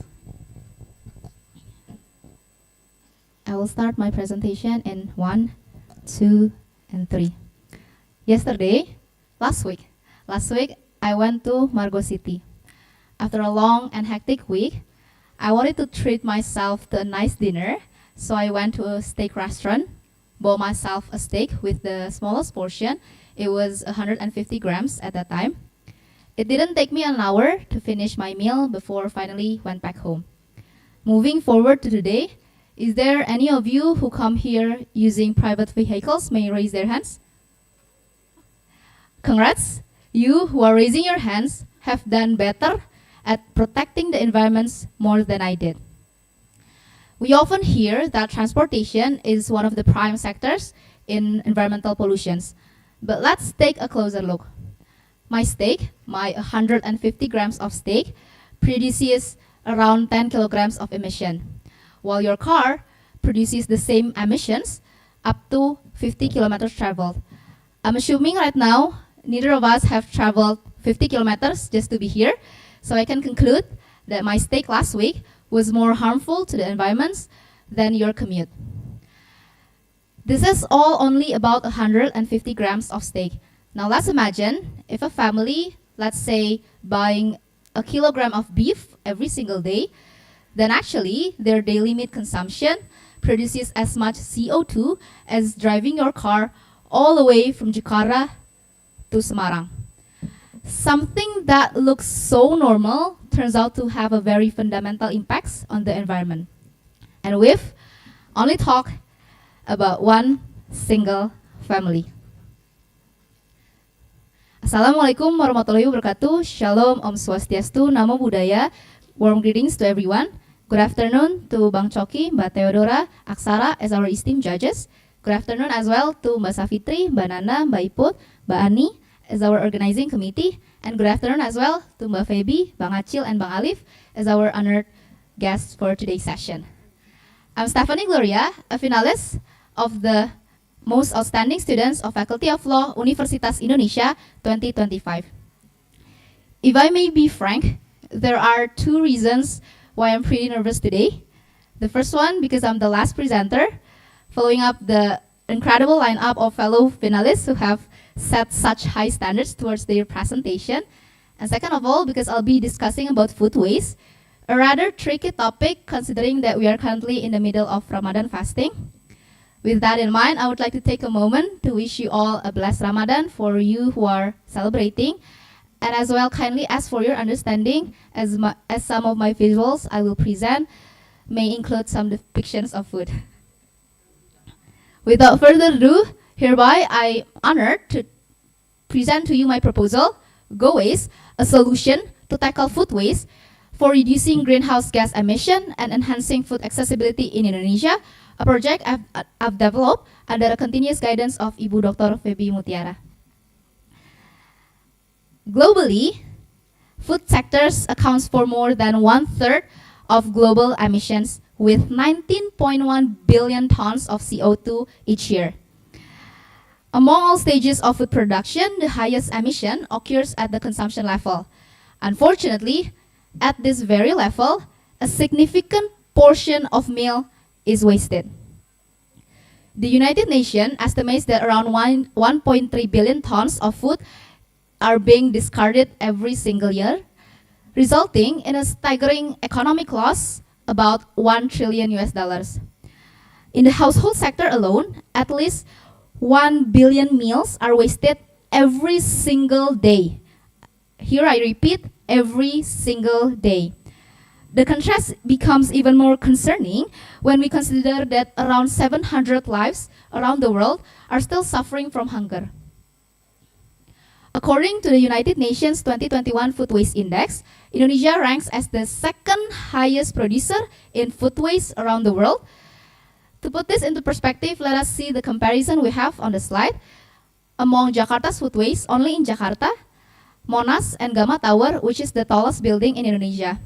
I will start my presentation in 1, 2, and 3. Last week, I went to Margo City. After a long and hectic week, I wanted to treat myself to a nice dinner, so I went to a steak restaurant, bought myself a steak with the smallest portion. It was 150 grams at that time. It didn't take me an hour to finish my meal before finally went back home. Moving forward to today, is there any of you who come here using private vehicles? May raise their hands. Congrats! You who are raising your hands have done better at protecting the environments more than I did. We often hear that transportation is one of the prime sectors in environmental pollutions. But let's take a closer look. My 150 grams of steak, produces around 10 kilograms of emission, while your car produces the same emissions up to 50 kilometers traveled. I'm assuming right now, neither of us have traveled 50 kilometers just to be here, so I can conclude that my steak last week was more harmful to the environment than your commute. This is all only about 150 grams of steak. Now let's imagine if a family, let's say, buying a kilogram of beef every single day, then actually their daily meat consumption produces as much CO2 as driving your car all the way from Jakarta to Semarang. Something that looks so normal turns out to have a very fundamental impacts on the environment. And we've only talked about one single family. Assalamualaikum warahmatullahi wabarakatuh. Shalom, Om Swastiastu, Namo Buddhaya. Warm greetings to everyone. Good afternoon to Bang Choki, Mbak Theodora, Aksara as our esteemed judges. Good afternoon as well to Mbak Safitri, Mbak Nana, Mbak Iput, Mbak Ani as our organizing committee. And good afternoon as well to Mbak Feby, Bang Acil, and Bang Alif as our honored guests for today's session. I'm Stephanie Gloria, a finalist of the Most Outstanding Students of Faculty of Law, Universitas Indonesia 2025. If I may be frank, there are two reasons why I'm pretty nervous today. The first one, because I'm the last presenter, following up the incredible lineup of fellow finalists who have set such high standards towards their presentation. And second of all, because I'll be discussing about food waste, a rather tricky topic considering that we are currently in the middle of Ramadan fasting. With that in mind, I would like to take a moment to wish you all a blessed Ramadan for you who are celebrating, and as well kindly ask for your understanding as some of my visuals I will present may include some depictions of food. Without further ado, hereby I am honored to present to you my proposal, Go Waste, a solution to tackle food waste for reducing greenhouse gas emission and enhancing food accessibility in Indonesia, a project I've developed under the continuous guidance of Ibu Dr. Feby Mutiara. Globally, food sectors accounts for more than 1/3 of global emissions with 19.1 billion tons of CO2 each year. Among all stages of food production, the highest emission occurs at the consumption level. Unfortunately, at this very level, a significant portion of meal is wasted. The United Nations estimates that around 1.3 billion tons of food are being discarded every single year, resulting in a staggering economic loss about $1 trillion. In the household sector alone, at least 1 billion meals are wasted every single day. Here I repeat, every single day. The contrast becomes even more concerning when we consider that around 700 lives around the world are still suffering from hunger. According to the United Nations 2021 Food Waste Index, Indonesia ranks as the second highest producer in food waste around the world. To put this into perspective, let us see the comparison we have on the slide. Among Jakarta's food waste, only in Jakarta, Monas and Gama Tower, which is the tallest building in Indonesia.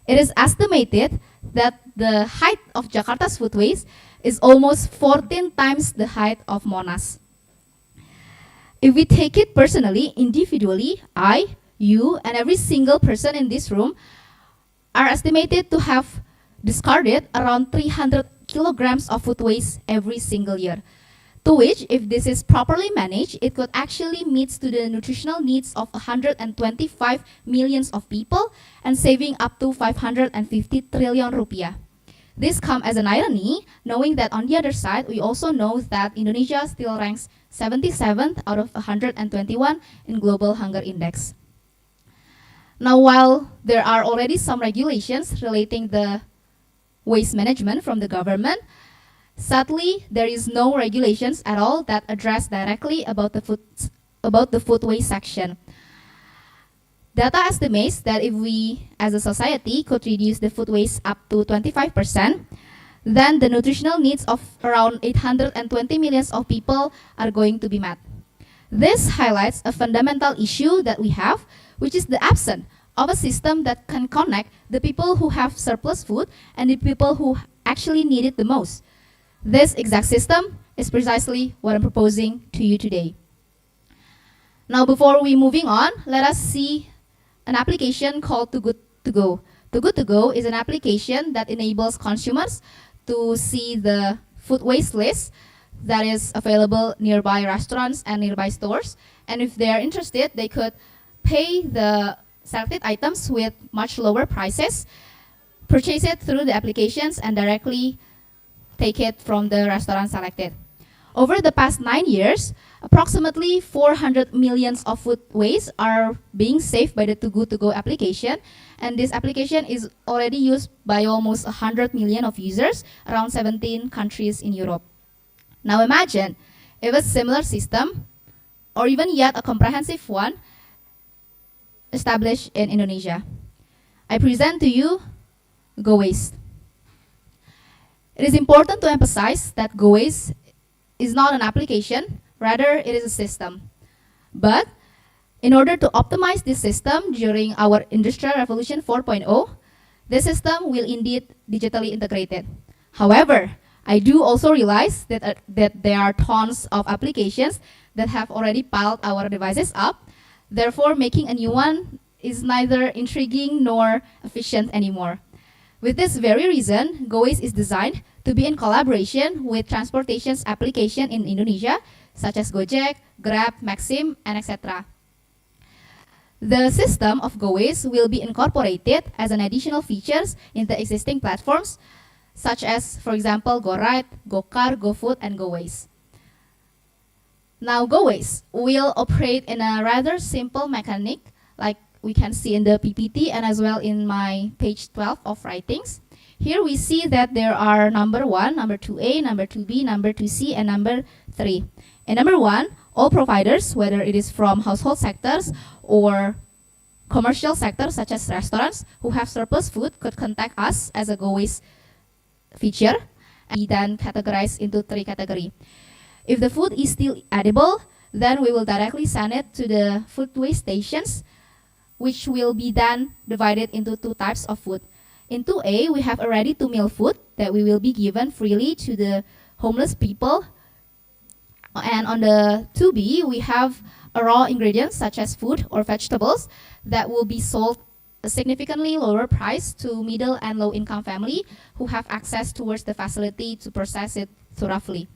It is estimated that the height of Jakarta's food waste is almost 14 times the height of Monas. If we take it personally, individually, I, you, and every single person in this room are estimated to have discarded around 300 kilograms of food waste every single year. To which, if this is properly managed, it could actually meet to the nutritional needs of 125 millions of people and saving up to 550 trillion rupiah. This comes as an irony, knowing that on the other side, we also know that Indonesia still ranks 77th out of 121 in Global Hunger Index. Now, while there are already some regulations relating the waste management from the government, sadly, there is no regulations at all that address directly about the food waste section. Data estimates that if we, as a society, could reduce the food waste up to 25%, then the nutritional needs of around 820 million of people are going to be met. This highlights a fundamental issue that we have, which is the absence of a system that can connect the people who have surplus food and the people who actually need it the most. This exact system is precisely what I'm proposing to you today. Now, before we moving on, let us see an application called Too Good To Go. Too Good To Go is an application that enables consumers to see the food waste list that is available nearby restaurants and nearby stores. And if they are interested, they could pay the selected items with much lower prices, purchase it through the applications, and directly take it from the restaurant selected. Over the past 9 years, approximately 400 million of food waste are being saved by the Too Good To Go application, and this application is already used by almost 100 million of users around 17 countries in Europe. Now imagine if a similar system, or even yet a comprehensive one, established in Indonesia. I present to you Go Waste. It is important to emphasize that Go Waste is not an application, rather it is a system. But in order to optimize this system during our Industrial Revolution 4.0, the system will indeed digitally integrated. However, I do also realize that there are tons of applications that have already piled our devices up. Therefore, making a new one is neither intriguing nor efficient anymore. With this very reason, GoWaste is designed to be in collaboration with transportation's application in Indonesia, such as Gojek, Grab, Maxim, and etc. The system of GoWaste will be incorporated as an additional features in the existing platforms, such as, for example, GoRide, GoCar, GoFood, and GoWaste. Now, GoWaste will operate in a rather simple mechanic, like we can see in the PPT and as well in my page 12 of writings. Here we see that there are number 1, number 2A, number 2B, number 2C, and number 3. In number 1, all providers, whether it is from household sectors or commercial sectors such as restaurants who have surplus food, could contact us as a GoWaste feature, and then categorized into 3 categories. If the food is still edible, then we will directly send it to the food waste stations, which will be then divided into 2 types of food. In 2A, we have a ready-to-meal food that we will be given freely to the homeless people. And on the 2B, we have a raw ingredients such as food or vegetables that will be sold a significantly lower price to middle and low-income family who have access towards the facility to process it thoroughly.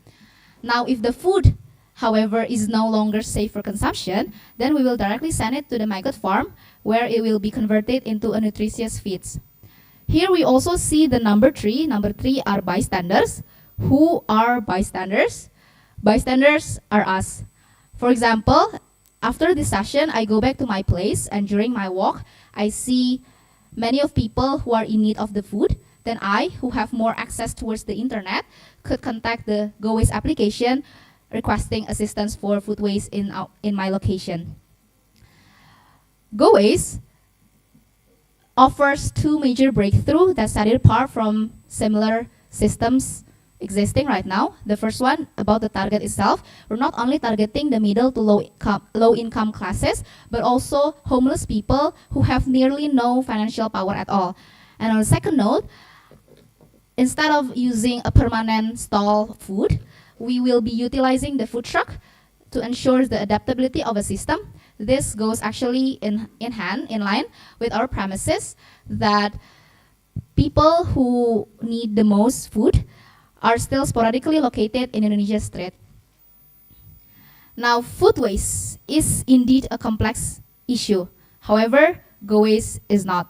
Now, if the food, however, is no longer safe for consumption, then we will directly send it to the maggot farm, where it will be converted into a nutritious feeds. Here we also see the number 3. Number 3 are bystanders. Who are bystanders? Bystanders are us. For example, after this session, I go back to my place, and during my walk, I see many of people who are in need of the food. Then I, who have more access towards the internet, could contact the GoWaste application requesting assistance for food waste in my location. GoWaste offers 2 major breakthroughs that set it apart from similar systems existing right now. The first one, about the target itself. We're not only targeting the middle to low income classes, but also homeless people who have nearly no financial power at all. And on the second note, instead of using a permanent stall food, we will be utilizing the food truck to ensure the adaptability of a system. This goes actually in line with our premises that people who need the most food are still sporadically located in Indonesia's street. Now, food waste is indeed a complex issue. However, go waste is not.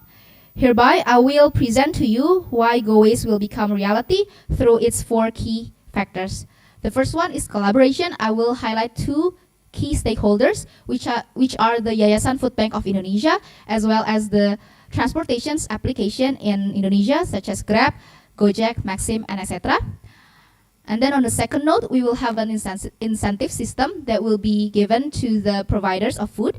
Hereby, I will present to you why go waste will become reality through its 4 key factors. The first one is collaboration. I will highlight 2 key stakeholders, which are the Yayasan Food Bank of Indonesia, as well as the transportation's application in Indonesia, such as Grab, Gojek, Maxim, and etc. And then on the second note, we will have an incentive system that will be given to the providers of food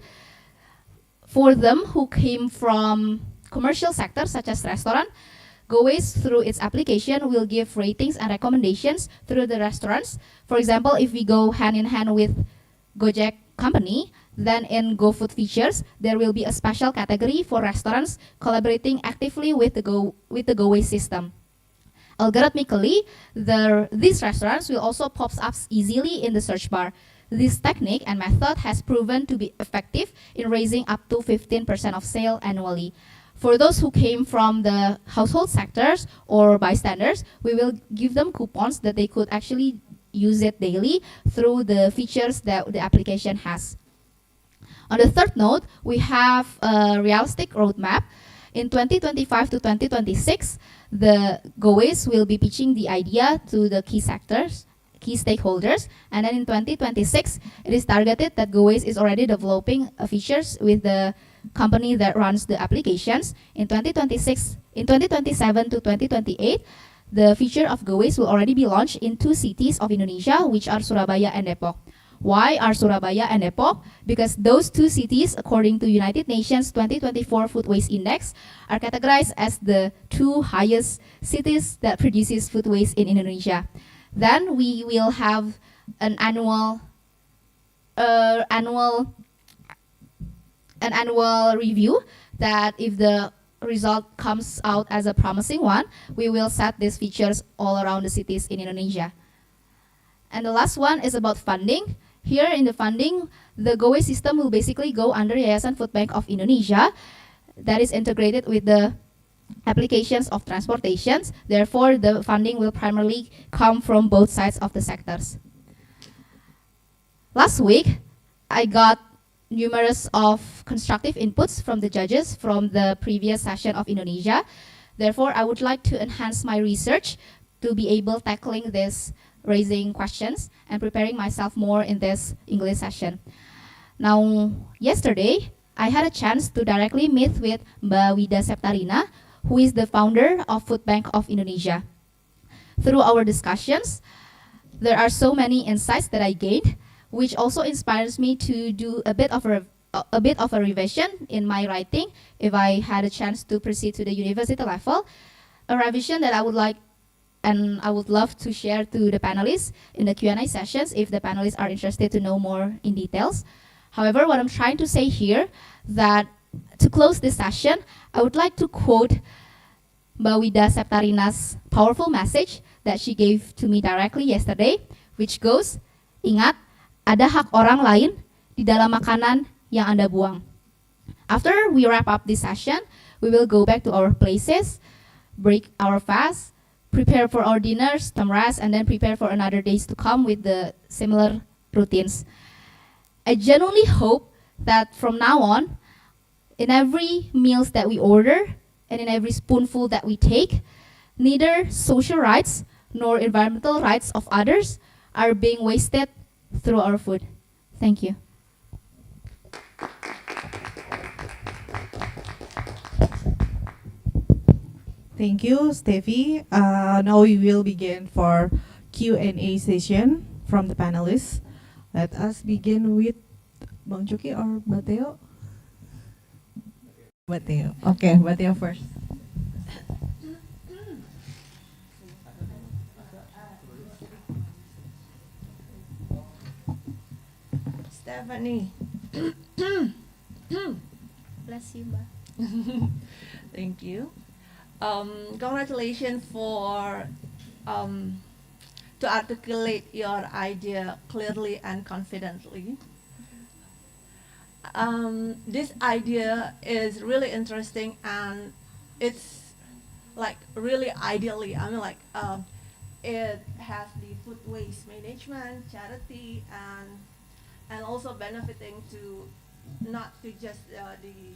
for them who came from commercial sectors such as restaurant. Go Waste, through its application, will give ratings and recommendations through the restaurants. For example, if we go hand in hand with Gojek company, then in GoFood features, there will be a special category for restaurants collaborating actively with the Go Waste system. Algorithmically, these restaurants will also pop up easily in the search bar. This technique and method has proven to be effective in raising up to 15% of sale annually. For those who came from the household sectors or bystanders, we will give them coupons that they could actually use it daily through the features that the application has. On the third note, we have a realistic roadmap. In 2025 to 2026, the Go Waste will be pitching the idea to the key sectors, key stakeholders, and then in 2026, it is targeted that Go Waste is already developing features with the company that runs the applications. In 2026, in 2027 to 2028, the feature of Go Waste will already be launched in 2 cities of Indonesia, which are Surabaya and Depok. Why are Surabaya and Depok? Because those 2 cities, according to United Nations 2024 Food Waste Index, are categorized as the 2 highest cities that produces food waste in Indonesia. Then we will have an annual review that if the result comes out as a promising one, we will set these features all around the cities in Indonesia. And the last one is about funding. Here in the funding, the Go Waste system will basically go under Yayasan Food Bank of Indonesia that is integrated with the applications of transportations. Therefore, the funding will primarily come from both sides of the sectors. Last week, I got numerous of constructive inputs from the judges from the previous session of Indonesia. Therefore, I would like to enhance my research to be able tackling this, raising questions and preparing myself more in this English session. Now, yesterday, I had a chance to directly meet with Mbak Wida Septarina, who is the founder of Food Bank of Indonesia. Through our discussions, there are so many insights that I gained, which also inspires me to do a bit of a revision in my writing if I had a chance to proceed to the university level. A revision that I would like and I would love to share to the panelists in the Q&A sessions if the panelists are interested to know more in details. However, what I'm trying to say here, that to close this session, I would like to quote Mbak Wida Septarina's powerful message that she gave to me directly yesterday, which goes, "Ingat, ada hak orang lain di dalam makanan yang Anda buang." After we wrap up this session, we will go back to our places, break our fast, prepare for our dinners, some rest, and then prepare for another days to come with the similar routines. I genuinely hope that from now on, in every meals that we order and in every spoonful that we take, neither social rights nor environmental rights of others are being wasted through our food. Thank you. Thank you, Steffi. Now we will begin for Q&A session from the panelists. Let us begin with Bang Juki or Bateo. Bateo. Okay, Bateo first. Stephanie. Bless you, Mbak. Thank you. Congratulations for to articulate your idea clearly and confidently. This idea is really interesting, and it's like really ideally. I mean, like it has the food waste management, charity, and also benefiting to not to just the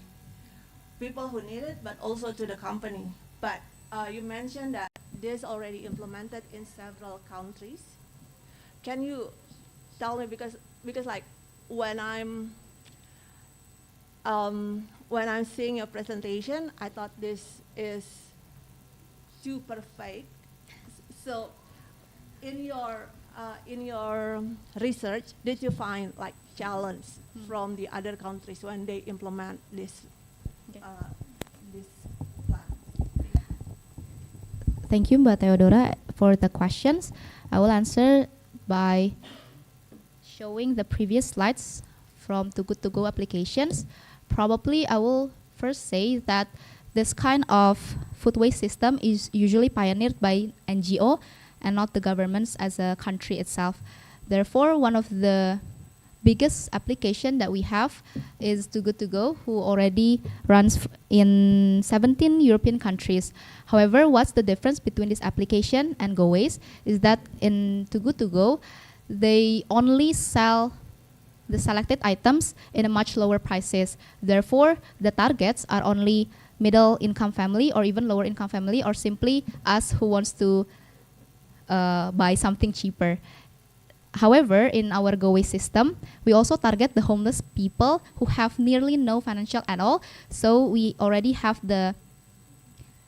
people who need it, but also to the company. But you mentioned that this already implemented in several countries. Can you tell me, because like when I'm seeing your presentation, I thought this is too perfect. So in your research, did you find like challenge from the other countries when they implement this this plan? Thank you, Mbak Theodora, for the questions. I will answer by showing the previous slides from Too Good To Go applications. Probably I will first say that this kind of food waste system is usually pioneered by NGO and not the governments as a country itself. Therefore, one of the biggest application that we have is Too Good To Go, who already runs in 17 European countries. However, what's the difference between this application and Go Waste is that in Too Good To Go, they only sell the selected items in a much lower prices. Therefore, the targets are only middle income family or even lower income family, or simply us who wants to buy something cheaper. However, in our Go Waste system, we also target the homeless people who have nearly no financial at all. So we already have the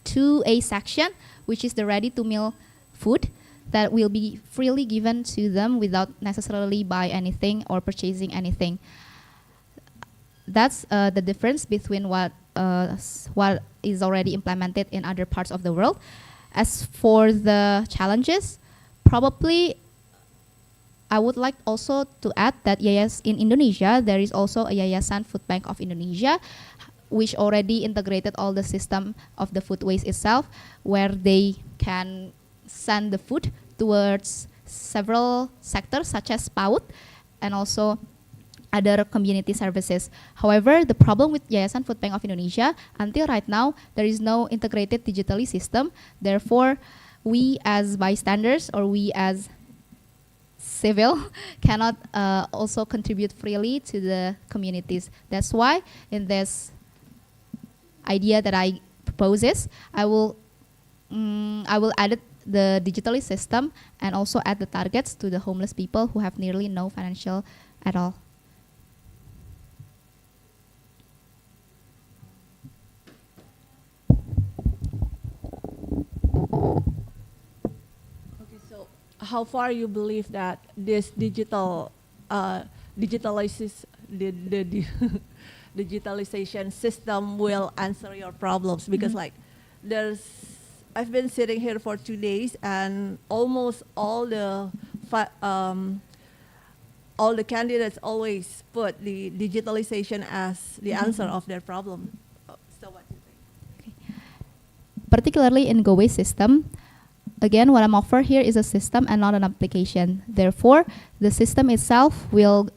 2A section, which is the ready-to-meal food that will be freely given to them without necessarily buy anything or purchasing anything. That's the difference between what is already implemented in other parts of the world. As for the challenges, probably I would like also to add that in Indonesia, there is also a Yayasan Food Bank of Indonesia, which already integrated all the system of the food waste itself, where they can send the food towards several sectors such as PAUD and also other community services. However, the problem with Yayasan Food Bank of Indonesia, until right now, there is no integrated digitally system. Therefore, we as bystanders or we as civil cannot also contribute freely to the communities. That's why in this idea that I proposes, I will add the digitally system and also add the targets to the homeless people who have nearly no financial at all. Okay, so how far you believe that this digitalization system will answer your problems? Because like I've been sitting here for 2 days, and almost all the candidates always put the digitalization as the answer of their problem. So what do you think? Okay. Particularly in Go Waste system, again, what I'm offering here is a system and not an application. Therefore, the system itself will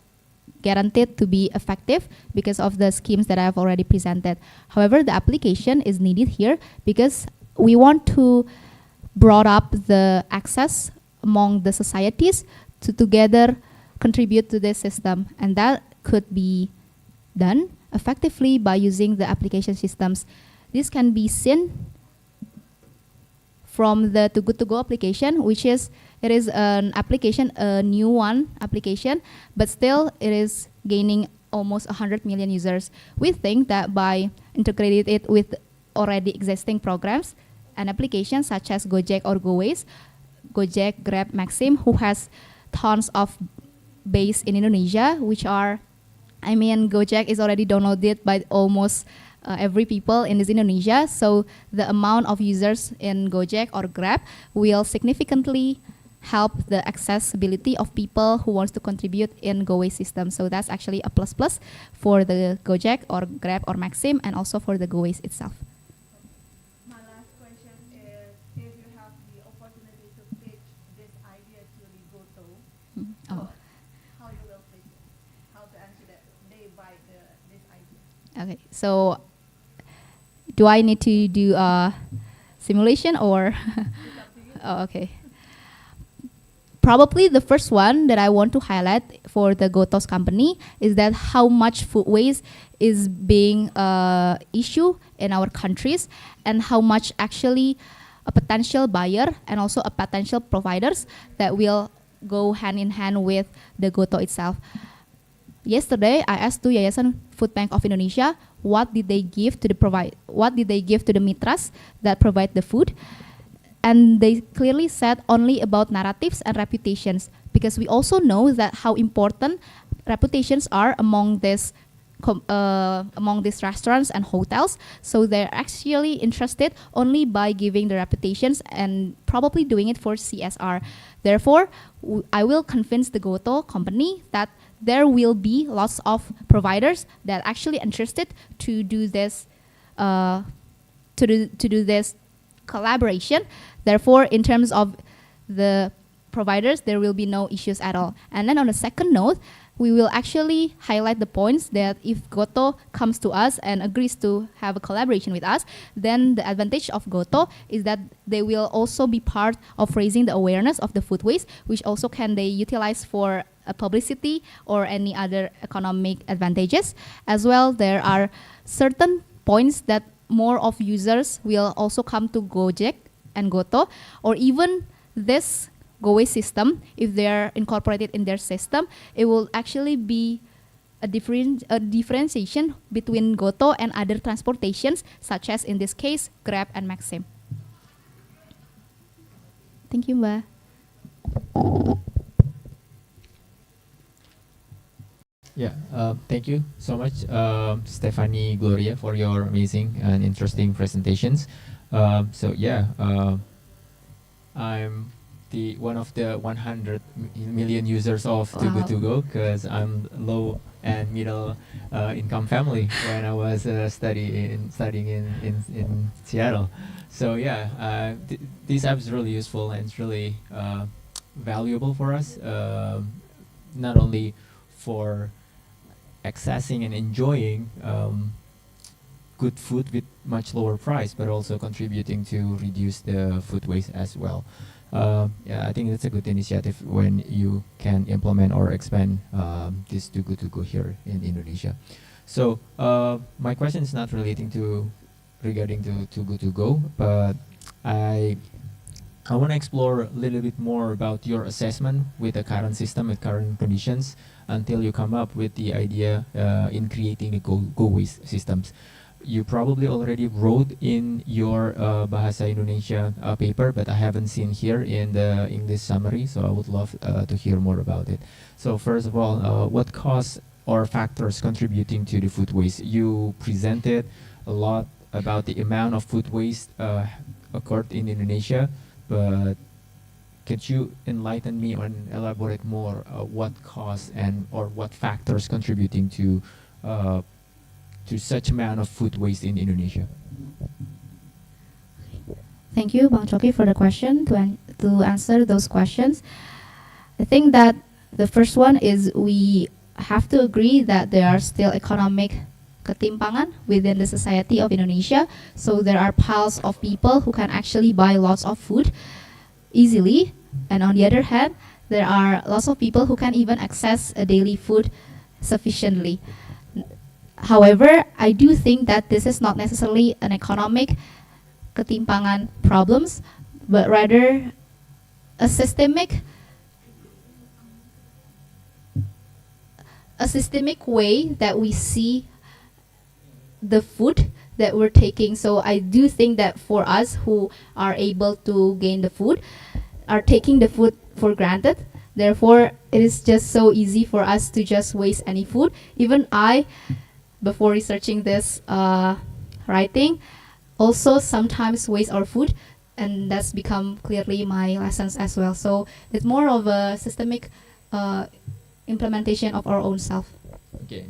guaranteed to be effective because of the schemes that I have already presented. However, the application is needed here because we want to broad up the access among the societies to together contribute to this system. And that could be done effectively by using the application systems. This can be seen from the Too Good To Go application, which is, it is an application, a new application, but still it is gaining almost 100 million users. We think that by integrating it with already existing programs and applications such as Gojek or Go Waste, Gojek, Grab, Maxim, who has tons of base in Indonesia, which are, I mean, Gojek is already downloaded by almost every people in this Indonesia. So the amount of users in Gojek or Grab will significantly help the accessibility of people who wants to contribute in Go Waste system. So that's actually a plus for the Gojek or Grab or Maxim, and also for the Go Waste itself. My last question is, if you have the opportunity to pitch this idea to provide this idea. Okay, so do I need to do a simulation or? Oh, okay. Probably the first one that I want to highlight for the Gotos company is that how much food waste is being issue in our countries, and how much actually a potential buyer and also a potential providers that will go hand in hand with the Goto itself. Yesterday, I asked to Yayasan Food Bank of Indonesia what did they give to the mitras that provide the food, and they clearly said only about narratives and reputations, because we also know that how important reputations are among these restaurants and hotels. So they're actually interested only by giving the reputations and probably doing it for CSR. Therefore, I will convince the Goto company that there will be lots of providers that actually interested to do this this collaboration. Therefore, in terms of the providers, there will be no issues at all. And then on the second note, we will actually highlight the points that if Goto comes to us and agrees to have a collaboration with us, then the advantage of Goto is that they will also be part of raising the awareness of the food waste, which also can they utilize for publicity or any other economic advantages. As well, there are certain points that more of users will also come to Gojek and Goto, or even this GoWay system, if they are incorporated in their system, it will actually be a differentiation between Goto and other transportations, such as in this case, Grab and Maxim. Thank you, Mbak. Yeah, thank you so much, Stephanie, Gloria, for your amazing and interesting presentations. So yeah, I'm one of the 100 million users of Too Good To Go, because I'm low and middle income family when I was studying in Seattle. So yeah, this app is really useful, and it's really valuable for us, not only for accessing and enjoying good food with much lower price, but also contributing to reduce the food waste as well. Yeah, I think that's a good initiative when you can implement or expand this Too Good To Go here in Indonesia. So my question is not regarding to Too Good To Go, but I want to explore a little bit more about your assessment with the current system, with current conditions, until you come up with the idea in creating the GoWay systems. You probably already wrote in your Bahasa Indonesia paper, but I haven't seen here in the English summary, so I would love to hear more about it. So first of all, what cause or factors contributing to the food waste? You presented a lot about the amount of food waste occurred in Indonesia, but could you enlighten me or elaborate more what cause and or what factors contributing to such amount of food waste in Indonesia? Thank you, Bang Choki, for the question. To answer those questions, I think that the first one is we have to agree that there are still economic ketimpangan within the society of Indonesia. So there are piles of people who can actually buy lots of food easily, and on the other hand, there are lots of people who can even access a daily food sufficiently. However, I do think that this is not necessarily an economic ketimpangan problems, but rather a systemic way that we see the food that we're taking. So I do think that for us who are able to gain the food, are taking the food for granted. Therefore, it is just so easy for us to just waste any food. Even I, before researching this writing, also sometimes waste our food, and that's become clearly my lessons as well. So it's more of a systemic implementation of our own self. Okay,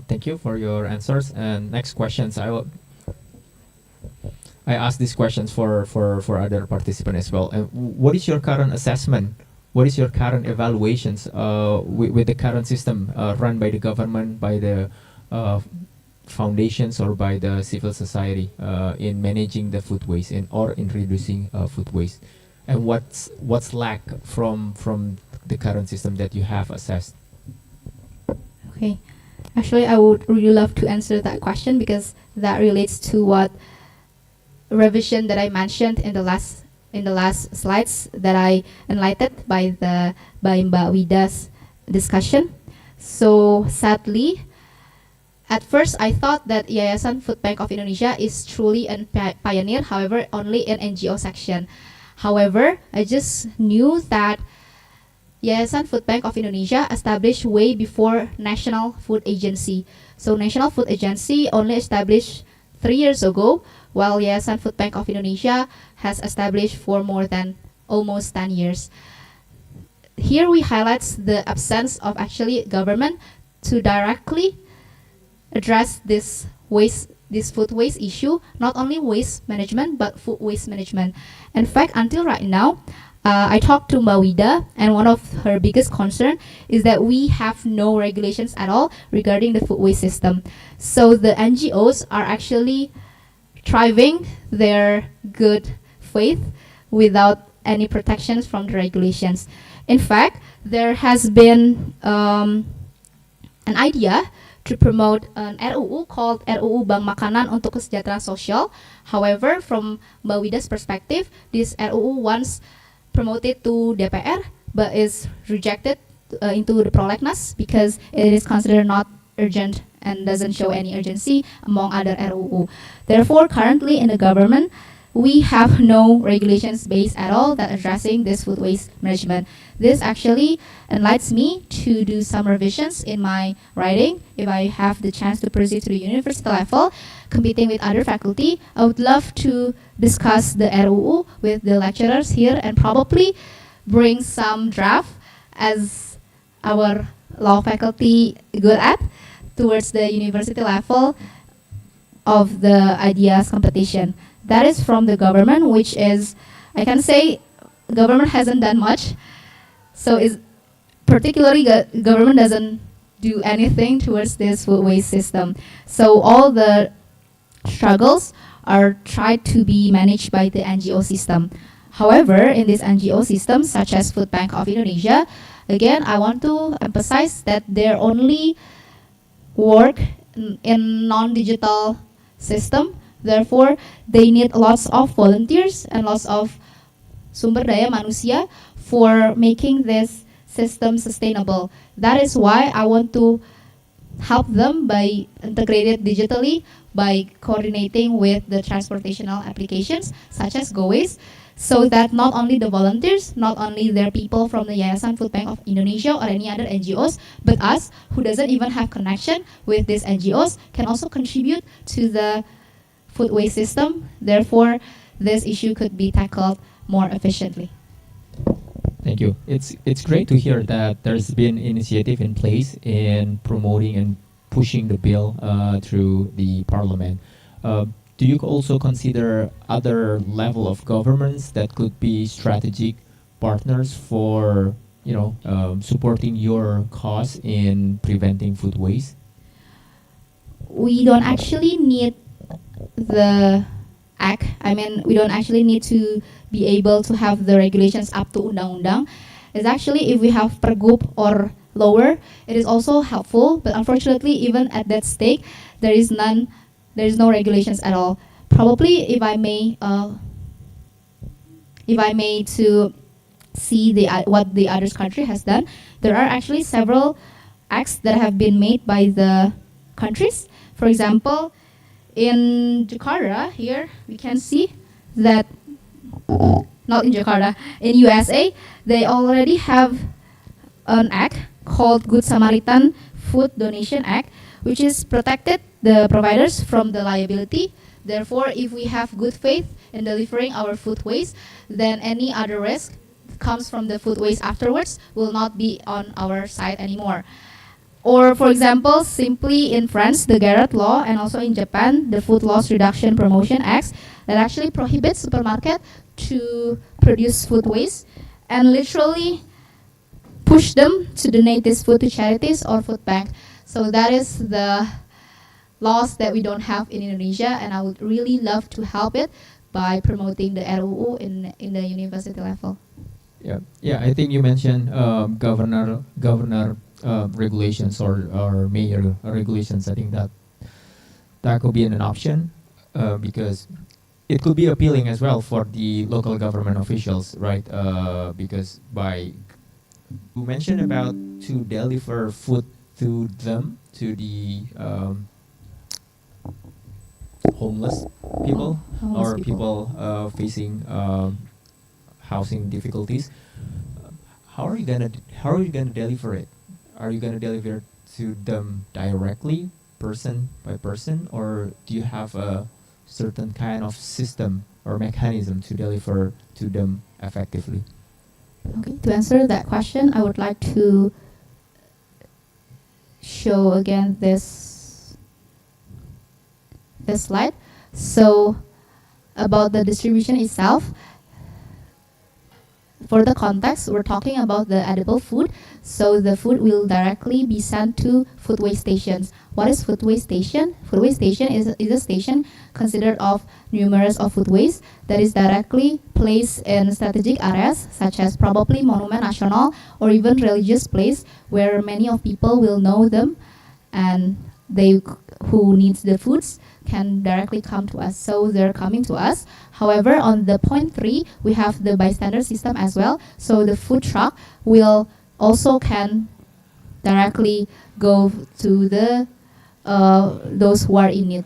thank you for your answers. And next questions, I asked these questions for other participants as well. And what is your current assessment what is your current evaluations with the current system run by the government, by the foundations, or by the civil society in managing the food waste or in reducing food waste, and what's lack from the current system that you have assessed? Okay. Actually, I would really love to answer that question because that relates to what revision that I mentioned in the last slides that I enlightened by Mbak Wida's discussion. So sadly, at first I thought that Yayasan Food Bank of Indonesia is truly a pioneer, however, only in NGO section. However, I just knew that Yayasan Food Bank of Indonesia established way before National Food Agency. So National Food Agency only established 3 years ago, while Yayasan Food Bank of Indonesia has established for more than almost 10 years. Here we highlight the absence of actually government to directly address this food waste issue, not only waste management, but food waste management. In fact, until right now, I talked to Mbak Wida, and one of her biggest concern is that we have no regulations at all regarding the food waste system. So the NGOs are actually thriving their good faith without any protections from the regulations. In fact, there has been an idea to promote an RUU called RUU Bank Makanan untuk Kesejahteraan Sosial. However, from Mbak Wida's perspective, this RUU once promoted to DPR but is rejected into the prolegnas because it is considered not urgent and doesn't show any urgency among other RUU. Therefore, currently in the government, we have no regulations based at all that addressing this food waste management. This actually enlightens me to do some revisions in my writing. If I have the chance to proceed to the university level, competing with other faculty, I would love to discuss the RUU with the lecturers here and probably bring some draft as our law faculty good at towards the university level of the ideas competition. That is from the government, which is, I can say, government hasn't done much. So is particularly government doesn't do anything towards this food waste system. So all the struggles are tried to be managed by the NGO system. However, in this NGO system, such as Food Bank of Indonesia, again, I want to emphasize that they only work in non-digital system. Therefore, they need lots of volunteers and lots of sumber daya manusia for making this system sustainable. That is why I want to help them by integrated digitally, by coordinating with the transportational applications such as GoWaste, so that not only the volunteers, not only their people from the Yayasan Food Bank of Indonesia or any other NGOs, but us who doesn't even have connection with these NGOs can also contribute to the food waste system. Therefore, this issue could be tackled more efficiently. Thank you. It's great to hear that there's been initiative in place in promoting and pushing the bill through the parliament. Do you also consider other level of governments that could be strategic partners for supporting your cause in preventing food waste? We don't actually need the act. I mean, we don't actually need to be able to have the regulations up to undang-undang. It's actually if we have pergub or lower, it is also helpful. But unfortunately, even at that stake, there is no regulations at all. Probably, if I may to see what the other country has done, there are actually several acts that have been made by the countries. For example, in Jakarta, here we can see that, not in Jakarta, in USA, they already have an act called Good Samaritan Food Donation Act, which is protected the providers from the liability. Therefore, if we have good faith in delivering our food waste, then any other risk comes from the food waste afterwards will not be on our side anymore. Or, for example, simply in France, the Garrett Law, and also in Japan, the Food Loss Reduction Promotion Acts, that actually prohibits supermarket to produce food waste. And literally, push them to donate this food to charities or food bank. So that is the laws that we don't have in Indonesia, and I would really love to help it by promoting the RUU in the university level. Yeah, yeah. I think you mentioned governor regulations or mayor regulations. I think that could be an option because it could be appealing as well for the local government officials, right? Because by you mentioned about to deliver food to them, to the homeless people Homeless or people facing housing difficulties. How are you gonna deliver it? Are you gonna deliver it to them directly, person by person, or do you have a certain kind of system or mechanism to deliver to them effectively? Okay, to answer that question, I would like to show again this slide. So about the distribution itself, for the context, we're talking about the edible food. So the food will directly be sent to food waste stations. What is food waste station? Food waste station is a station considered of numerous of food waste that is directly placed in strategic areas such as probably Monument Nasional or even religious place where many of people will know them, and they who needs the foods can directly come to us. So they're coming to us. However, on the point 3, we have the bystander system as well. So the food truck will also can directly go to the those who are in need.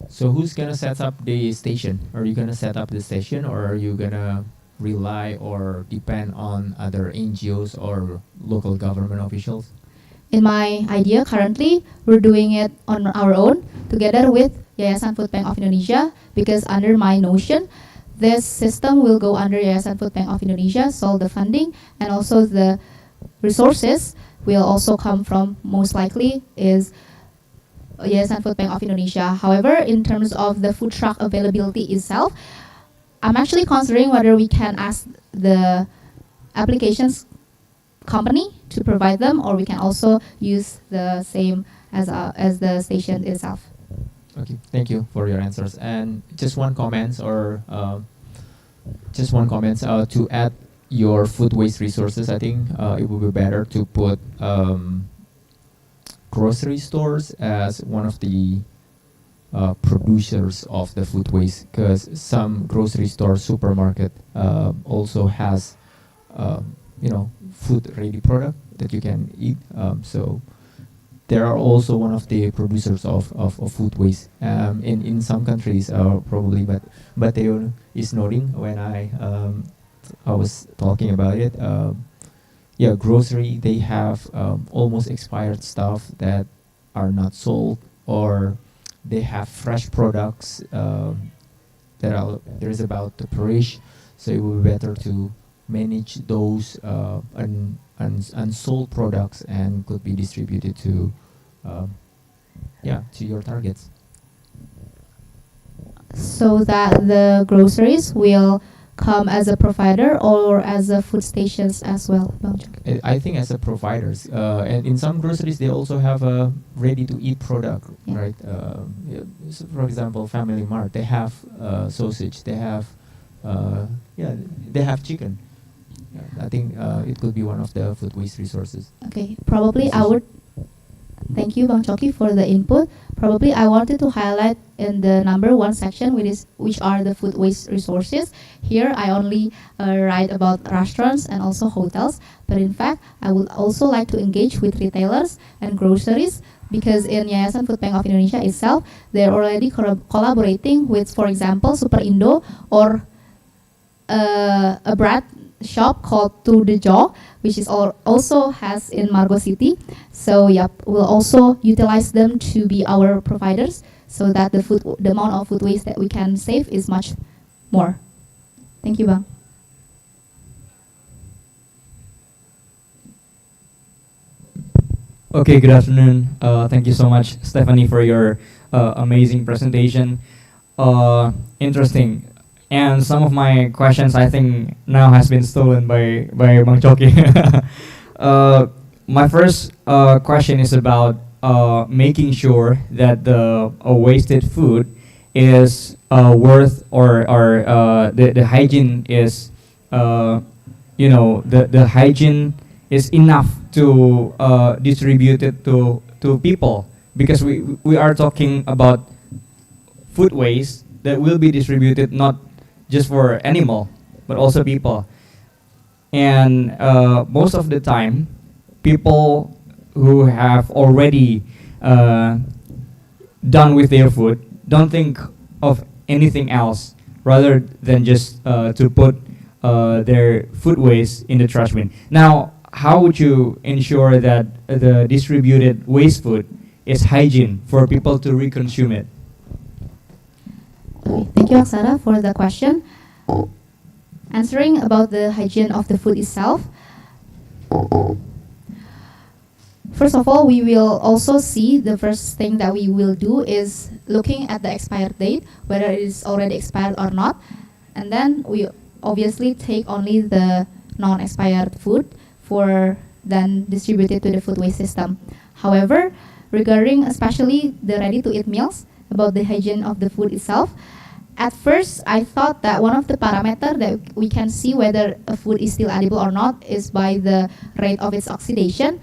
So who's gonna set up the station? Are you gonna set up the station, or are you gonna rely or depend on other NGOs or local government officials? In my idea, currently, we're doing it on our own together with Yayasan Food Bank of Indonesia, because under my notion, this system will go under Yayasan Food Bank of Indonesia, so the funding and also the resources will also come from, most likely, is Yayasan Food Bank of Indonesia. However, in terms of the food truck availability itself, I'm actually considering whether we can ask the applications company to provide them, or we can also use the same as the station itself. Okay, thank you for your answers. And just one comment to add your food waste resources. I think it would be better to put grocery stores as one of the producers of the food waste, because some grocery store supermarket also has food ready product that you can eat. So they are also one of the producers of food waste. In some countries, probably, but Theo is nodding when I was talking about it. Yeah, grocery, they have almost expired stuff that are not sold, or they have fresh products that are there is about to perish. So it would be better to manage those unsold products and could be distributed to your targets. So that the groceries will come as a provider or as a food stations as well, Bang Choki? I think as a providers, and in some groceries they also have a ready-to-eat product, Yeah. right? So for example, Family Mart, they have sausage, they have they have chicken. I think it could be one of the food waste resources. Okay, probably I would. Thank you, Bang Choki, for the input. Probably I wanted to highlight in the number 1 section, which are the food waste resources. Here I only write about restaurants and also hotels, but in fact I would also like to engage with retailers and groceries, because in Yayasan Food Bank of Indonesia itself, they're already collaborating with, for example, Super Indo or a bread shop called To The Jaw, which is also has in Margo City. So yep, we'll also utilize them to be our providers, so that the amount of food waste that we can save is much more. Thank you, Bang. Okay, good afternoon. Thank you so much, Stephanie, for your amazing presentation. Interesting. And some of my questions, I think, now has been stolen by Bang Choki. My first question is about making sure that the wasted food is worth or the hygiene is the hygiene is enough to distribute it to people, because we are talking about food waste that will be distributed not just for animal but also people. And most of the time, people who have already done with their food don't think of anything else rather than just to put their food waste in the trash bin. Now, how would you ensure that the distributed waste food is hygiene for people to reconsume it? Okay, thank you, Aksara, for the question. Answering about the hygiene of the food itself. First of all, we will also see the first thing that we will do is looking at the expired date, whether it is already expired or not. And then we obviously take only the non-expired food for then distributed to the food waste system. However, regarding especially the ready-to-eat meals, about the hygiene of the food itself, at first I thought that one of the parameters that we can see whether a food is still edible or not is by the rate of its oxidation.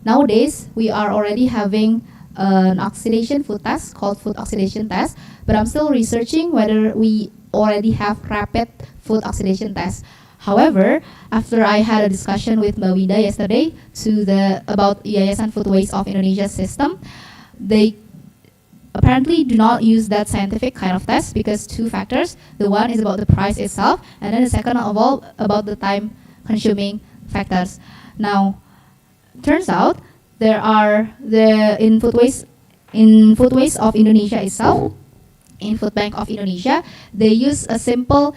Nowadays, we are already having an oxidation food test called food oxidation test, but I'm still researching whether we already have rapid food oxidation test. However, after I had a discussion with Mbak Winda yesterday about Yayasan Food Waste of Indonesia system, they apparently do not use that scientific kind of test because two factors. The one is about the price itself, and then the second of all about the time consuming factors. Now, turns out there are in food waste of Indonesia itself, in Food Bank of Indonesia, they use a simple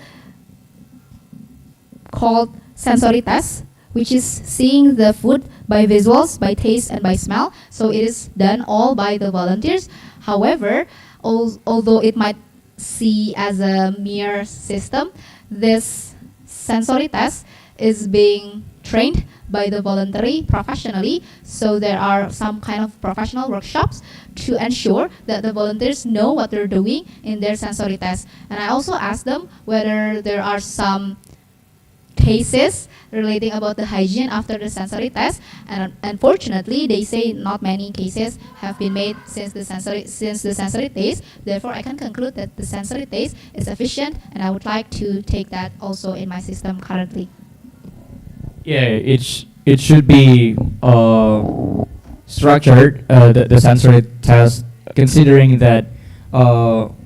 called sensory test, which is seeing the food by visuals, by taste, and by smell. So it is done all by the volunteers. However, although it might see as a mere system, this sensory test is being trained by the voluntary professionally. So there are some kind of professional workshops to ensure that the volunteers know what they're doing in their sensory test. And I also asked them whether there are some cases relating about the hygiene after the sensory test, and unfortunately they say not many cases have been made since the sensory test. Therefore, I can conclude that the sensory test is efficient, and I would like to take that also in my system currently. Yeah, it should be structured, the sensory test, considering that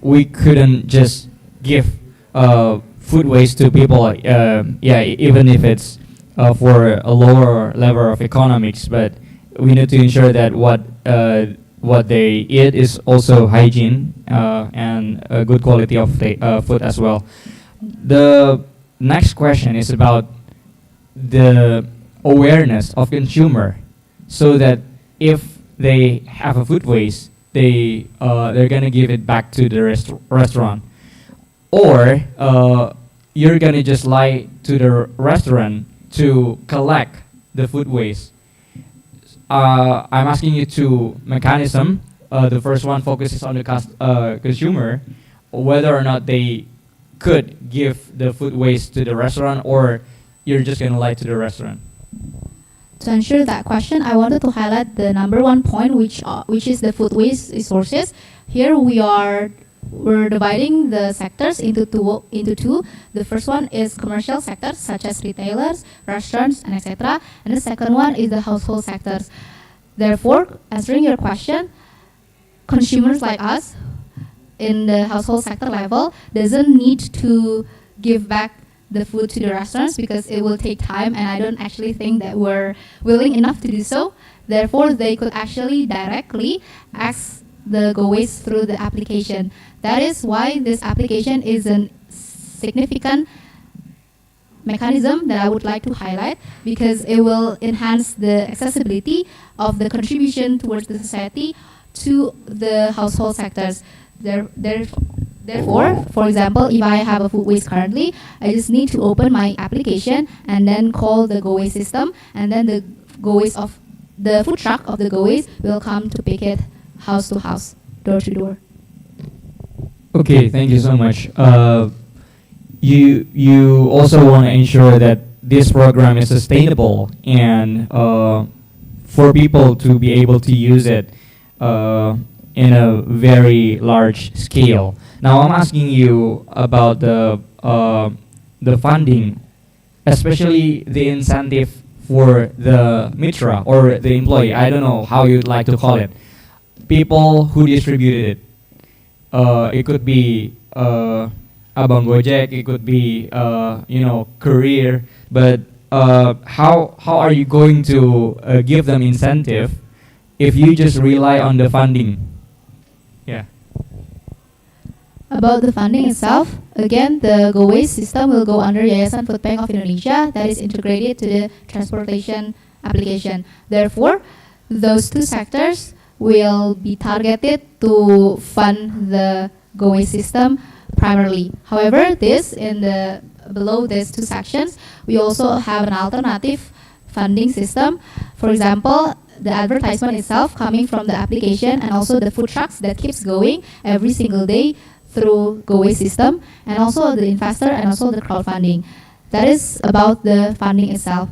we couldn't just give food waste to people, even if it's for a lower level of economics, but we need to ensure that what they eat is also hygiene and a good quality of the food as well. The next question is about the awareness of consumer, so that if they have a food waste, they're gonna give it back to the restaurant, or you're gonna just lie to the restaurant to collect the food waste. I'm asking you two mechanism. The first one focuses on the consumer, whether or not they could give the food waste to the restaurant, or you're just gonna lie to the restaurant. To answer that question, I wanted to highlight the number one point, which is the food waste resources. Here we're dividing the sectors into two. The first one is commercial sectors such as retailers, restaurants, and etc. And the second one is the household sectors. Therefore, answering your question, consumers like us in the household sector level doesn't need to give back the food to the restaurants because it will take time, and I don't actually think that we're willing enough to do so. Therefore, they could actually directly ask the go waste through the application. That is why this application is a significant mechanism that I would like to highlight, because it will enhance the accessibility of the contribution towards the society to the household sectors. Therefore, for example, if I have a food waste currently, I just need to open my application and then call the go waste system, and then the goes of the food truck of the goes will come to pick it house to house, door to door. Okay, thank you so much. You also want to ensure that this program is sustainable and for people to be able to use it in a very large scale. Now I'm asking you about the funding, especially the incentive for the mitra or the employee. I don't know how you'd like to call it. People who distributed it. It could be Abang Gojek. It could be career. But how are you going to give them incentive if you just rely on the funding? Yeah. About the funding itself, again, the GoWays system will go under Yayasan Food Bank of Indonesia that is integrated to the transportation application. Therefore, those two sectors will be targeted to fund the GoWays system primarily. However, below these two sections, we also have an alternative funding system. For example, the advertisement itself coming from the application and also the food trucks that keeps going every single day through GoWay system, and also the investor and also the crowdfunding. That is about the funding itself.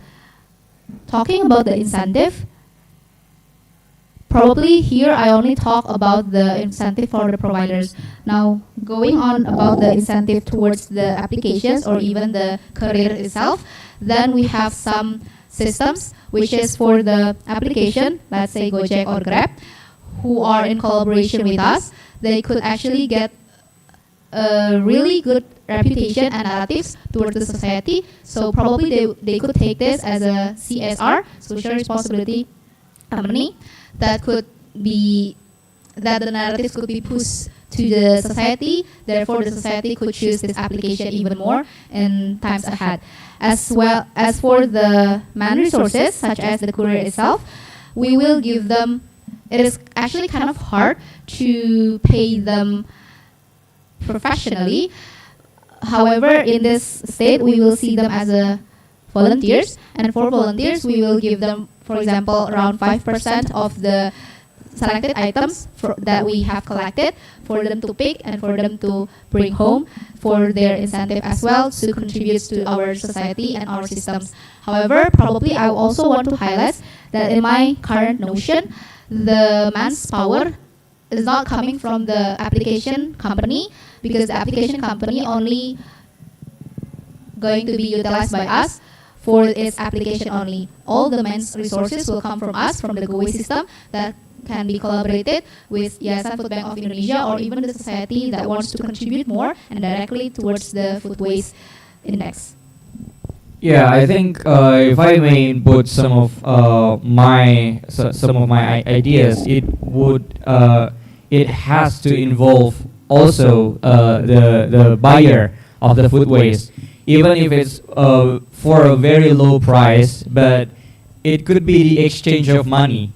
Talking about the incentive, probably here I only talk about the incentive for the providers. Now, going on about the incentive towards the applications or even the career itself, then we have some systems which is for the application, let's say Gojek or Grab, who are in collaboration with us. They could actually get a really good reputation and narratives towards the society. So probably they could take this as a CSR, social responsibility company, that the narratives could be pushed to the society. Therefore, the society could choose this application even more in times ahead. As well as for the man resources, such as the courier itself, we will give them. It is actually kind of hard to pay them professionally. However, in this state, we will see them as volunteers, and for volunteers, we will give them, for example, around 5% of the selected items that we have collected for them to pick and for them to bring home for their incentive as well to contribute to our society and our systems. However, probably I also want to highlight that in my current notion, the man's power is not coming from the application company, because the application company only going to be utilized by us for its application only. All the men's resources will come from us, from the GoWay system that can be collaborated with Yayasan Food Bank of Indonesia or even the society that wants to contribute more and directly towards the food waste index. Yeah, I think if I may input some of my ideas, it has to involve also the buyer of the food waste, even if it's for a very low price, but it could be the exchange of money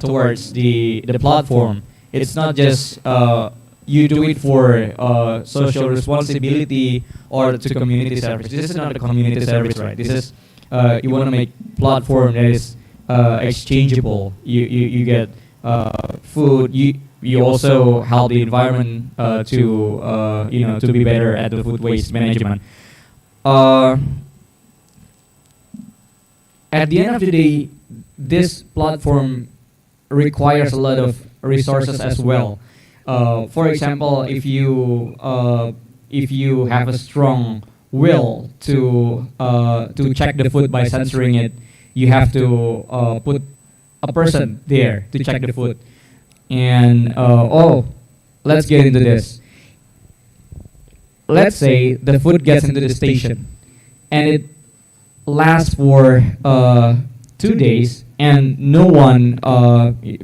towards the platform. It's not just you do it for social responsibility or to community service. This is not a community service, right? This is you want to make platform that is exchangeable. You get food. You also help the environment to be better at the food waste management. At the end of the day, this platform requires a lot of resources as well. For example, if you have a strong will to check the food by censoring it, you have to put a person there to check the food. And let's get into this. Let's say the food gets into the station, and it lasts for 2 days, and no one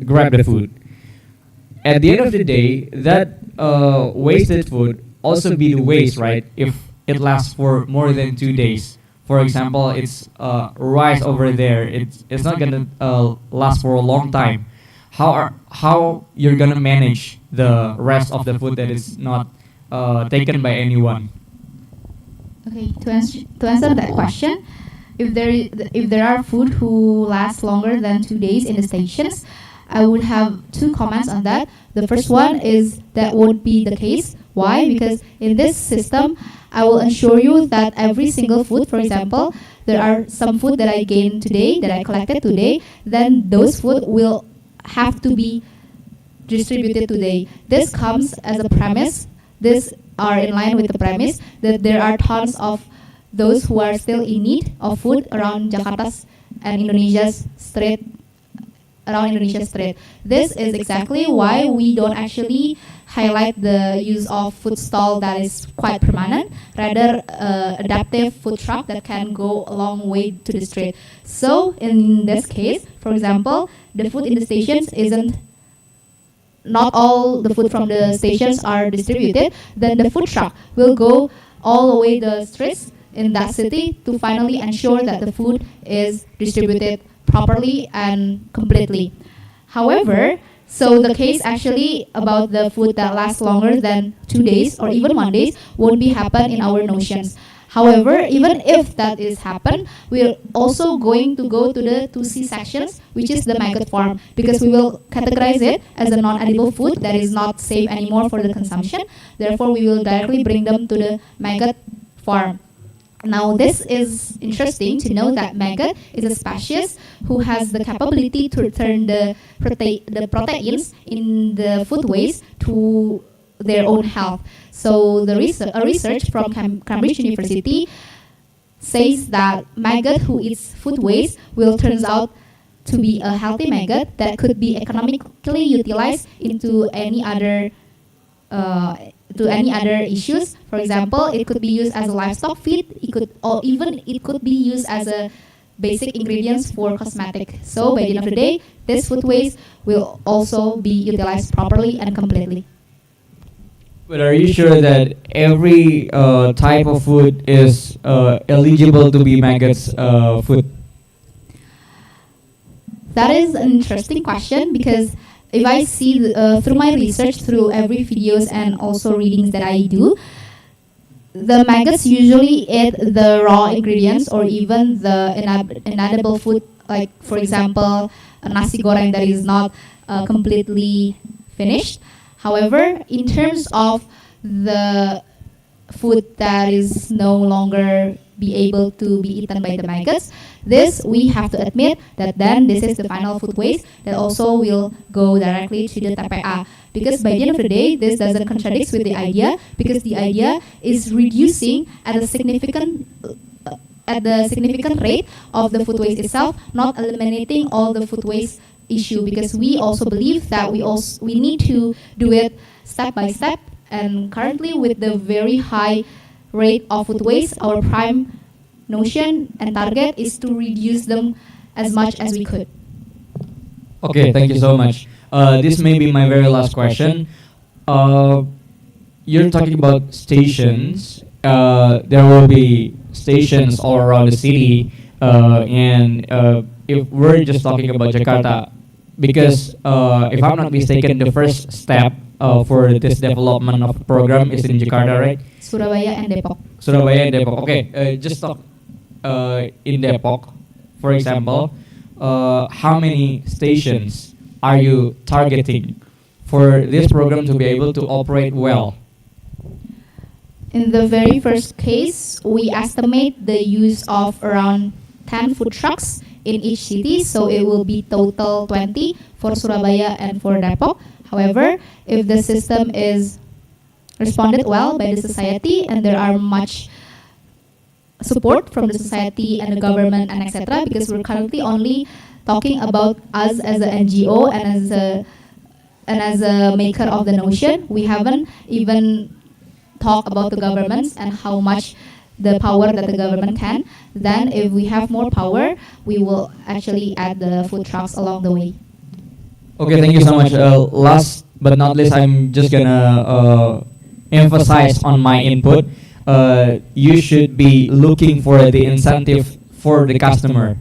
grabbed the food. At the end of the day, that wasted food also be the waste, right? If it lasts for more than 2 days. For example, it's rice over there. It's not gonna last for a long time. How you're gonna manage the rest of the food that is not taken by anyone? Okay, to answer that question, if there are food who last longer than 2 days in the stations, I would have two comments on that. The first one is that won't be the case. Why? Because in this system, I will ensure you that every single food, for example, there are some food that I gained today, that I collected today, then those food will have to be distributed today. This comes as a premise. This are in line with the premise that there are tons of those who are still in need of food around Jakarta's and Indonesia's street. Around Indonesia street. This is exactly why we don't actually highlight the use of food stall that is quite permanent, rather adaptive food truck that can go a long way to the street. So in this case, for example, the food in the stations isn't, not all the food from the stations are distributed, then the food truck will go all the way the streets in that city to finally ensure that the food is distributed properly and completely. However, so the case actually about the food that lasts longer than 2 days or even 1 day won't be happen in our notions. However, even if that is happen, we're also going to go to the 2C sections, which is the maggot farm, because we will categorize it as a non-edible food that is not safe anymore for the consumption. Therefore, we will directly bring them to the maggot farm. Now, this is interesting to know that maggot is a species who has the capability to turn the proteins in the food waste to their own health. So, a research from Cambridge University says that maggot who eats food waste will turns out to be a healthy maggot that could be economically utilized into any other issues. For example, it could be used as a livestock feed. It could be used as a basic ingredients for cosmetic. So by the end of the day, this food waste will also be utilized properly and completely. But are you sure that every type of food is eligible to be maggots food? That is an interesting question, because if I see through my research, through every videos and also readings that I do, the maggots usually eat the raw ingredients or even the inedible food, like for example, a nasi goreng that is not completely finished. However, in terms of the food that is no longer be able to be eaten by the maggots, this we have to admit that then this is the final food waste that also will go directly to the TPA. Because by the end of the day, this doesn't contradict with the idea, because the idea is reducing at the significant rate of the food waste itself, not eliminating all the food waste issue, because we also believe that we need to do it step by step. And currently, with the very high rate of food waste, our prime notion and target is to reduce them as much as we could. Okay, thank you so much. This may be my very last question. You're talking about stations. There will be stations all around the city, and if we're just talking about Jakarta, because if I'm not mistaken, the first step for this development of program is in Jakarta, right? Surabaya and Depok. Surabaya and Depok. Okay, just talk in Depok, for example. How many stations are you targeting for this program to be able to operate well? In the very first case, we estimate the use of around 10 food trucks in each city, so it will be total 20 for Surabaya and for Depok. However, if the system is responded well by the society and there are much support from the society and the government and etc., because we're currently only talking about us as an NGO and as a maker of the notion. We haven't even talked about the governments and how much the power that the government can. Then if we have more power, we will actually add the food trucks along the way. Okay, thank you so much. Last but not least, I'm just gonna emphasize on my input. You should be looking for the incentive for the customer.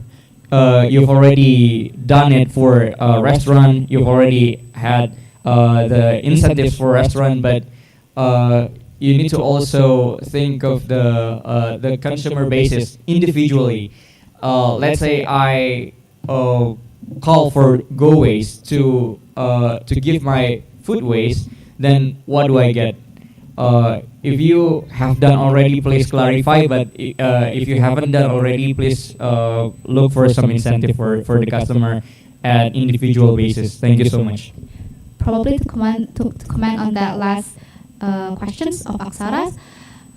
You've already done it for a restaurant. You've already had the incentives for restaurant, but you need to also think of the consumer basis individually. let's say I call for go waste to give my food waste, then what do I get? If you have done already, please clarify. But if you haven't done already, please look for some incentive for the customer at individual basis. Thank you so much. Probably to comment on that last questions of Aksara.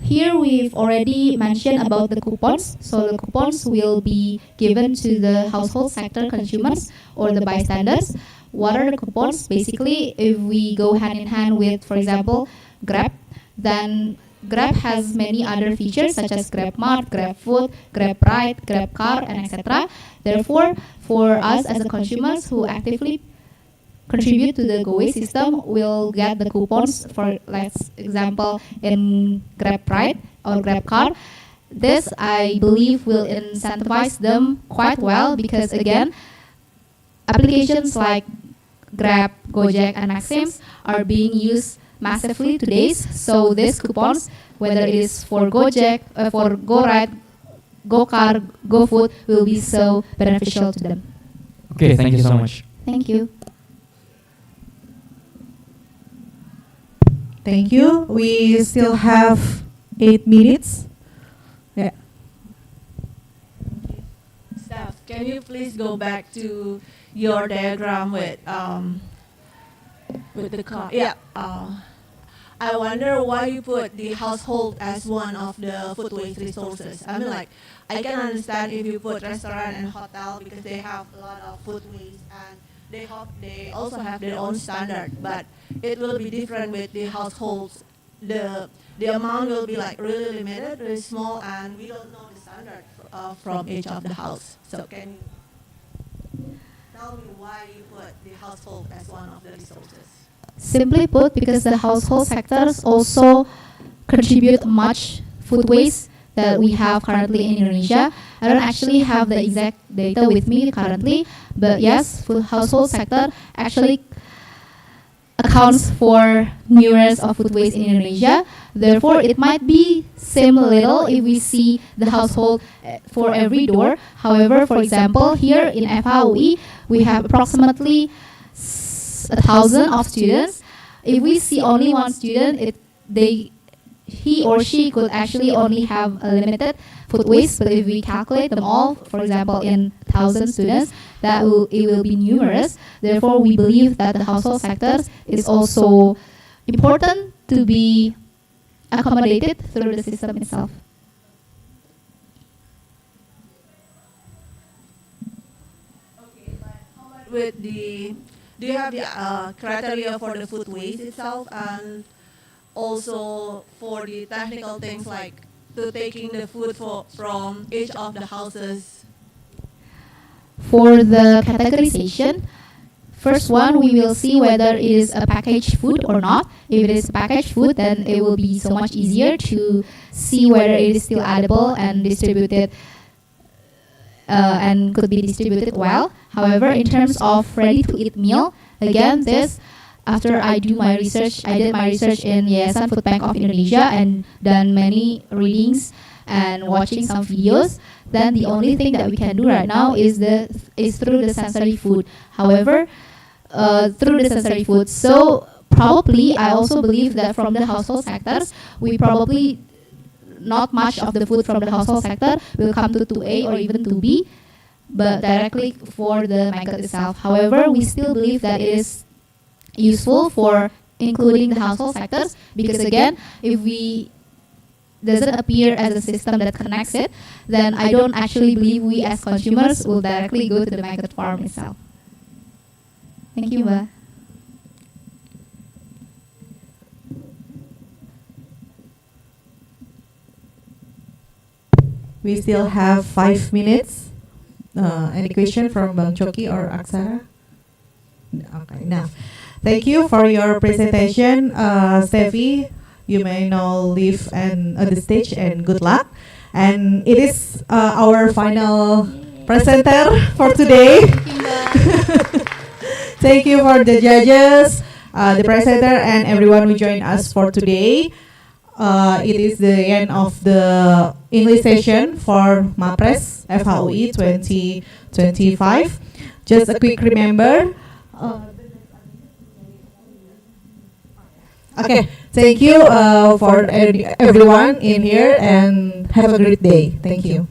Here we've already mentioned about the coupons. So the coupons will be given to the household sector consumers or the bystanders. What are the coupons? Basically, if we go hand in hand with, for example, Grab, then Grab has many other features such as Grab Mart, Grab Food, Grab Ride, Grab Car, and etc. Therefore, for us as the consumers who actively contribute to the GoWay system will get the coupons for, let's example, in Grab Ride or Grab Car. This, I believe, will incentivize them quite well because, again, applications like Grab, Gojek, and Maxims are being used massively today. So these coupons, whether it is for Gojek, for GoRide, GoCar, GoFood, will be so beneficial to them. Okay, thank you so much. Thank you. Thank you. We still have 8 minutes. Yeah. Steph, can you please go back to your diagram with the car? Yeah. I wonder why you put the household as one of the food waste resources. I mean, like, I can understand if you put restaurant and hotel because they have a lot of food waste and they also have their own standard, but it will be different with the households. The amount will be like really limited, really small, and we don't know the standard from each of the house. So can you tell me why you put the household as one of the resources? Simply put, because the household sectors also contribute much food waste that we have currently in Indonesia. I don't actually have the exact data with me currently, but yes, food household sector actually accounts for numerous of food waste in Indonesia. Therefore, it might be seem little if we see the household for every door. However, for example, here in FHUI, we have approximately 1,000 of students. If we see only one student, he or she could actually only have a limited food waste. But if we calculate them all, for example, in 1,000 students, it will be numerous. Therefore, we believe that the household sector is also important to be accommodated through the system itself. Okay, but how about with do you have the criteria for the food waste itself and also for the technical things like to taking the food from each of the houses? For the categorization, first one, we will see whether it is a packaged food or not. If it is packaged food, then it will be so much easier to see whether it is still edible and distributed and could be distributed well. However, in terms of ready-to-eat meal, again, this, after I did my research in Yayasan Food Bank of Indonesia and done many readings and watching some videos, then the only thing that we can do right now is through the sensory food. However, through the sensory food. So probably I also believe that from the household sectors, we probably not much of the food from the household sector will come to 2A or even 2B, but directly for the market itself. However, we still believe that it is useful for including the household sectors because, again, if we doesn't appear as a system that connects it, then I don't actually believe we as consumers will directly go to the market farm itself. Thank you, Mbak. We still have 5 minutes. Any question from Bang Choki or Aksara? Okay, enough. Thank you for your presentation, Steffi. You may now leave the stage and good luck. And it is our final presenter for today. Thank you for the judges, the presenter, and everyone who joined us for today. it is the end of the English session for Mapres FHUI 2025. Just a quick remember. Okay, thank you for everyone in here and have a great day. Thank you.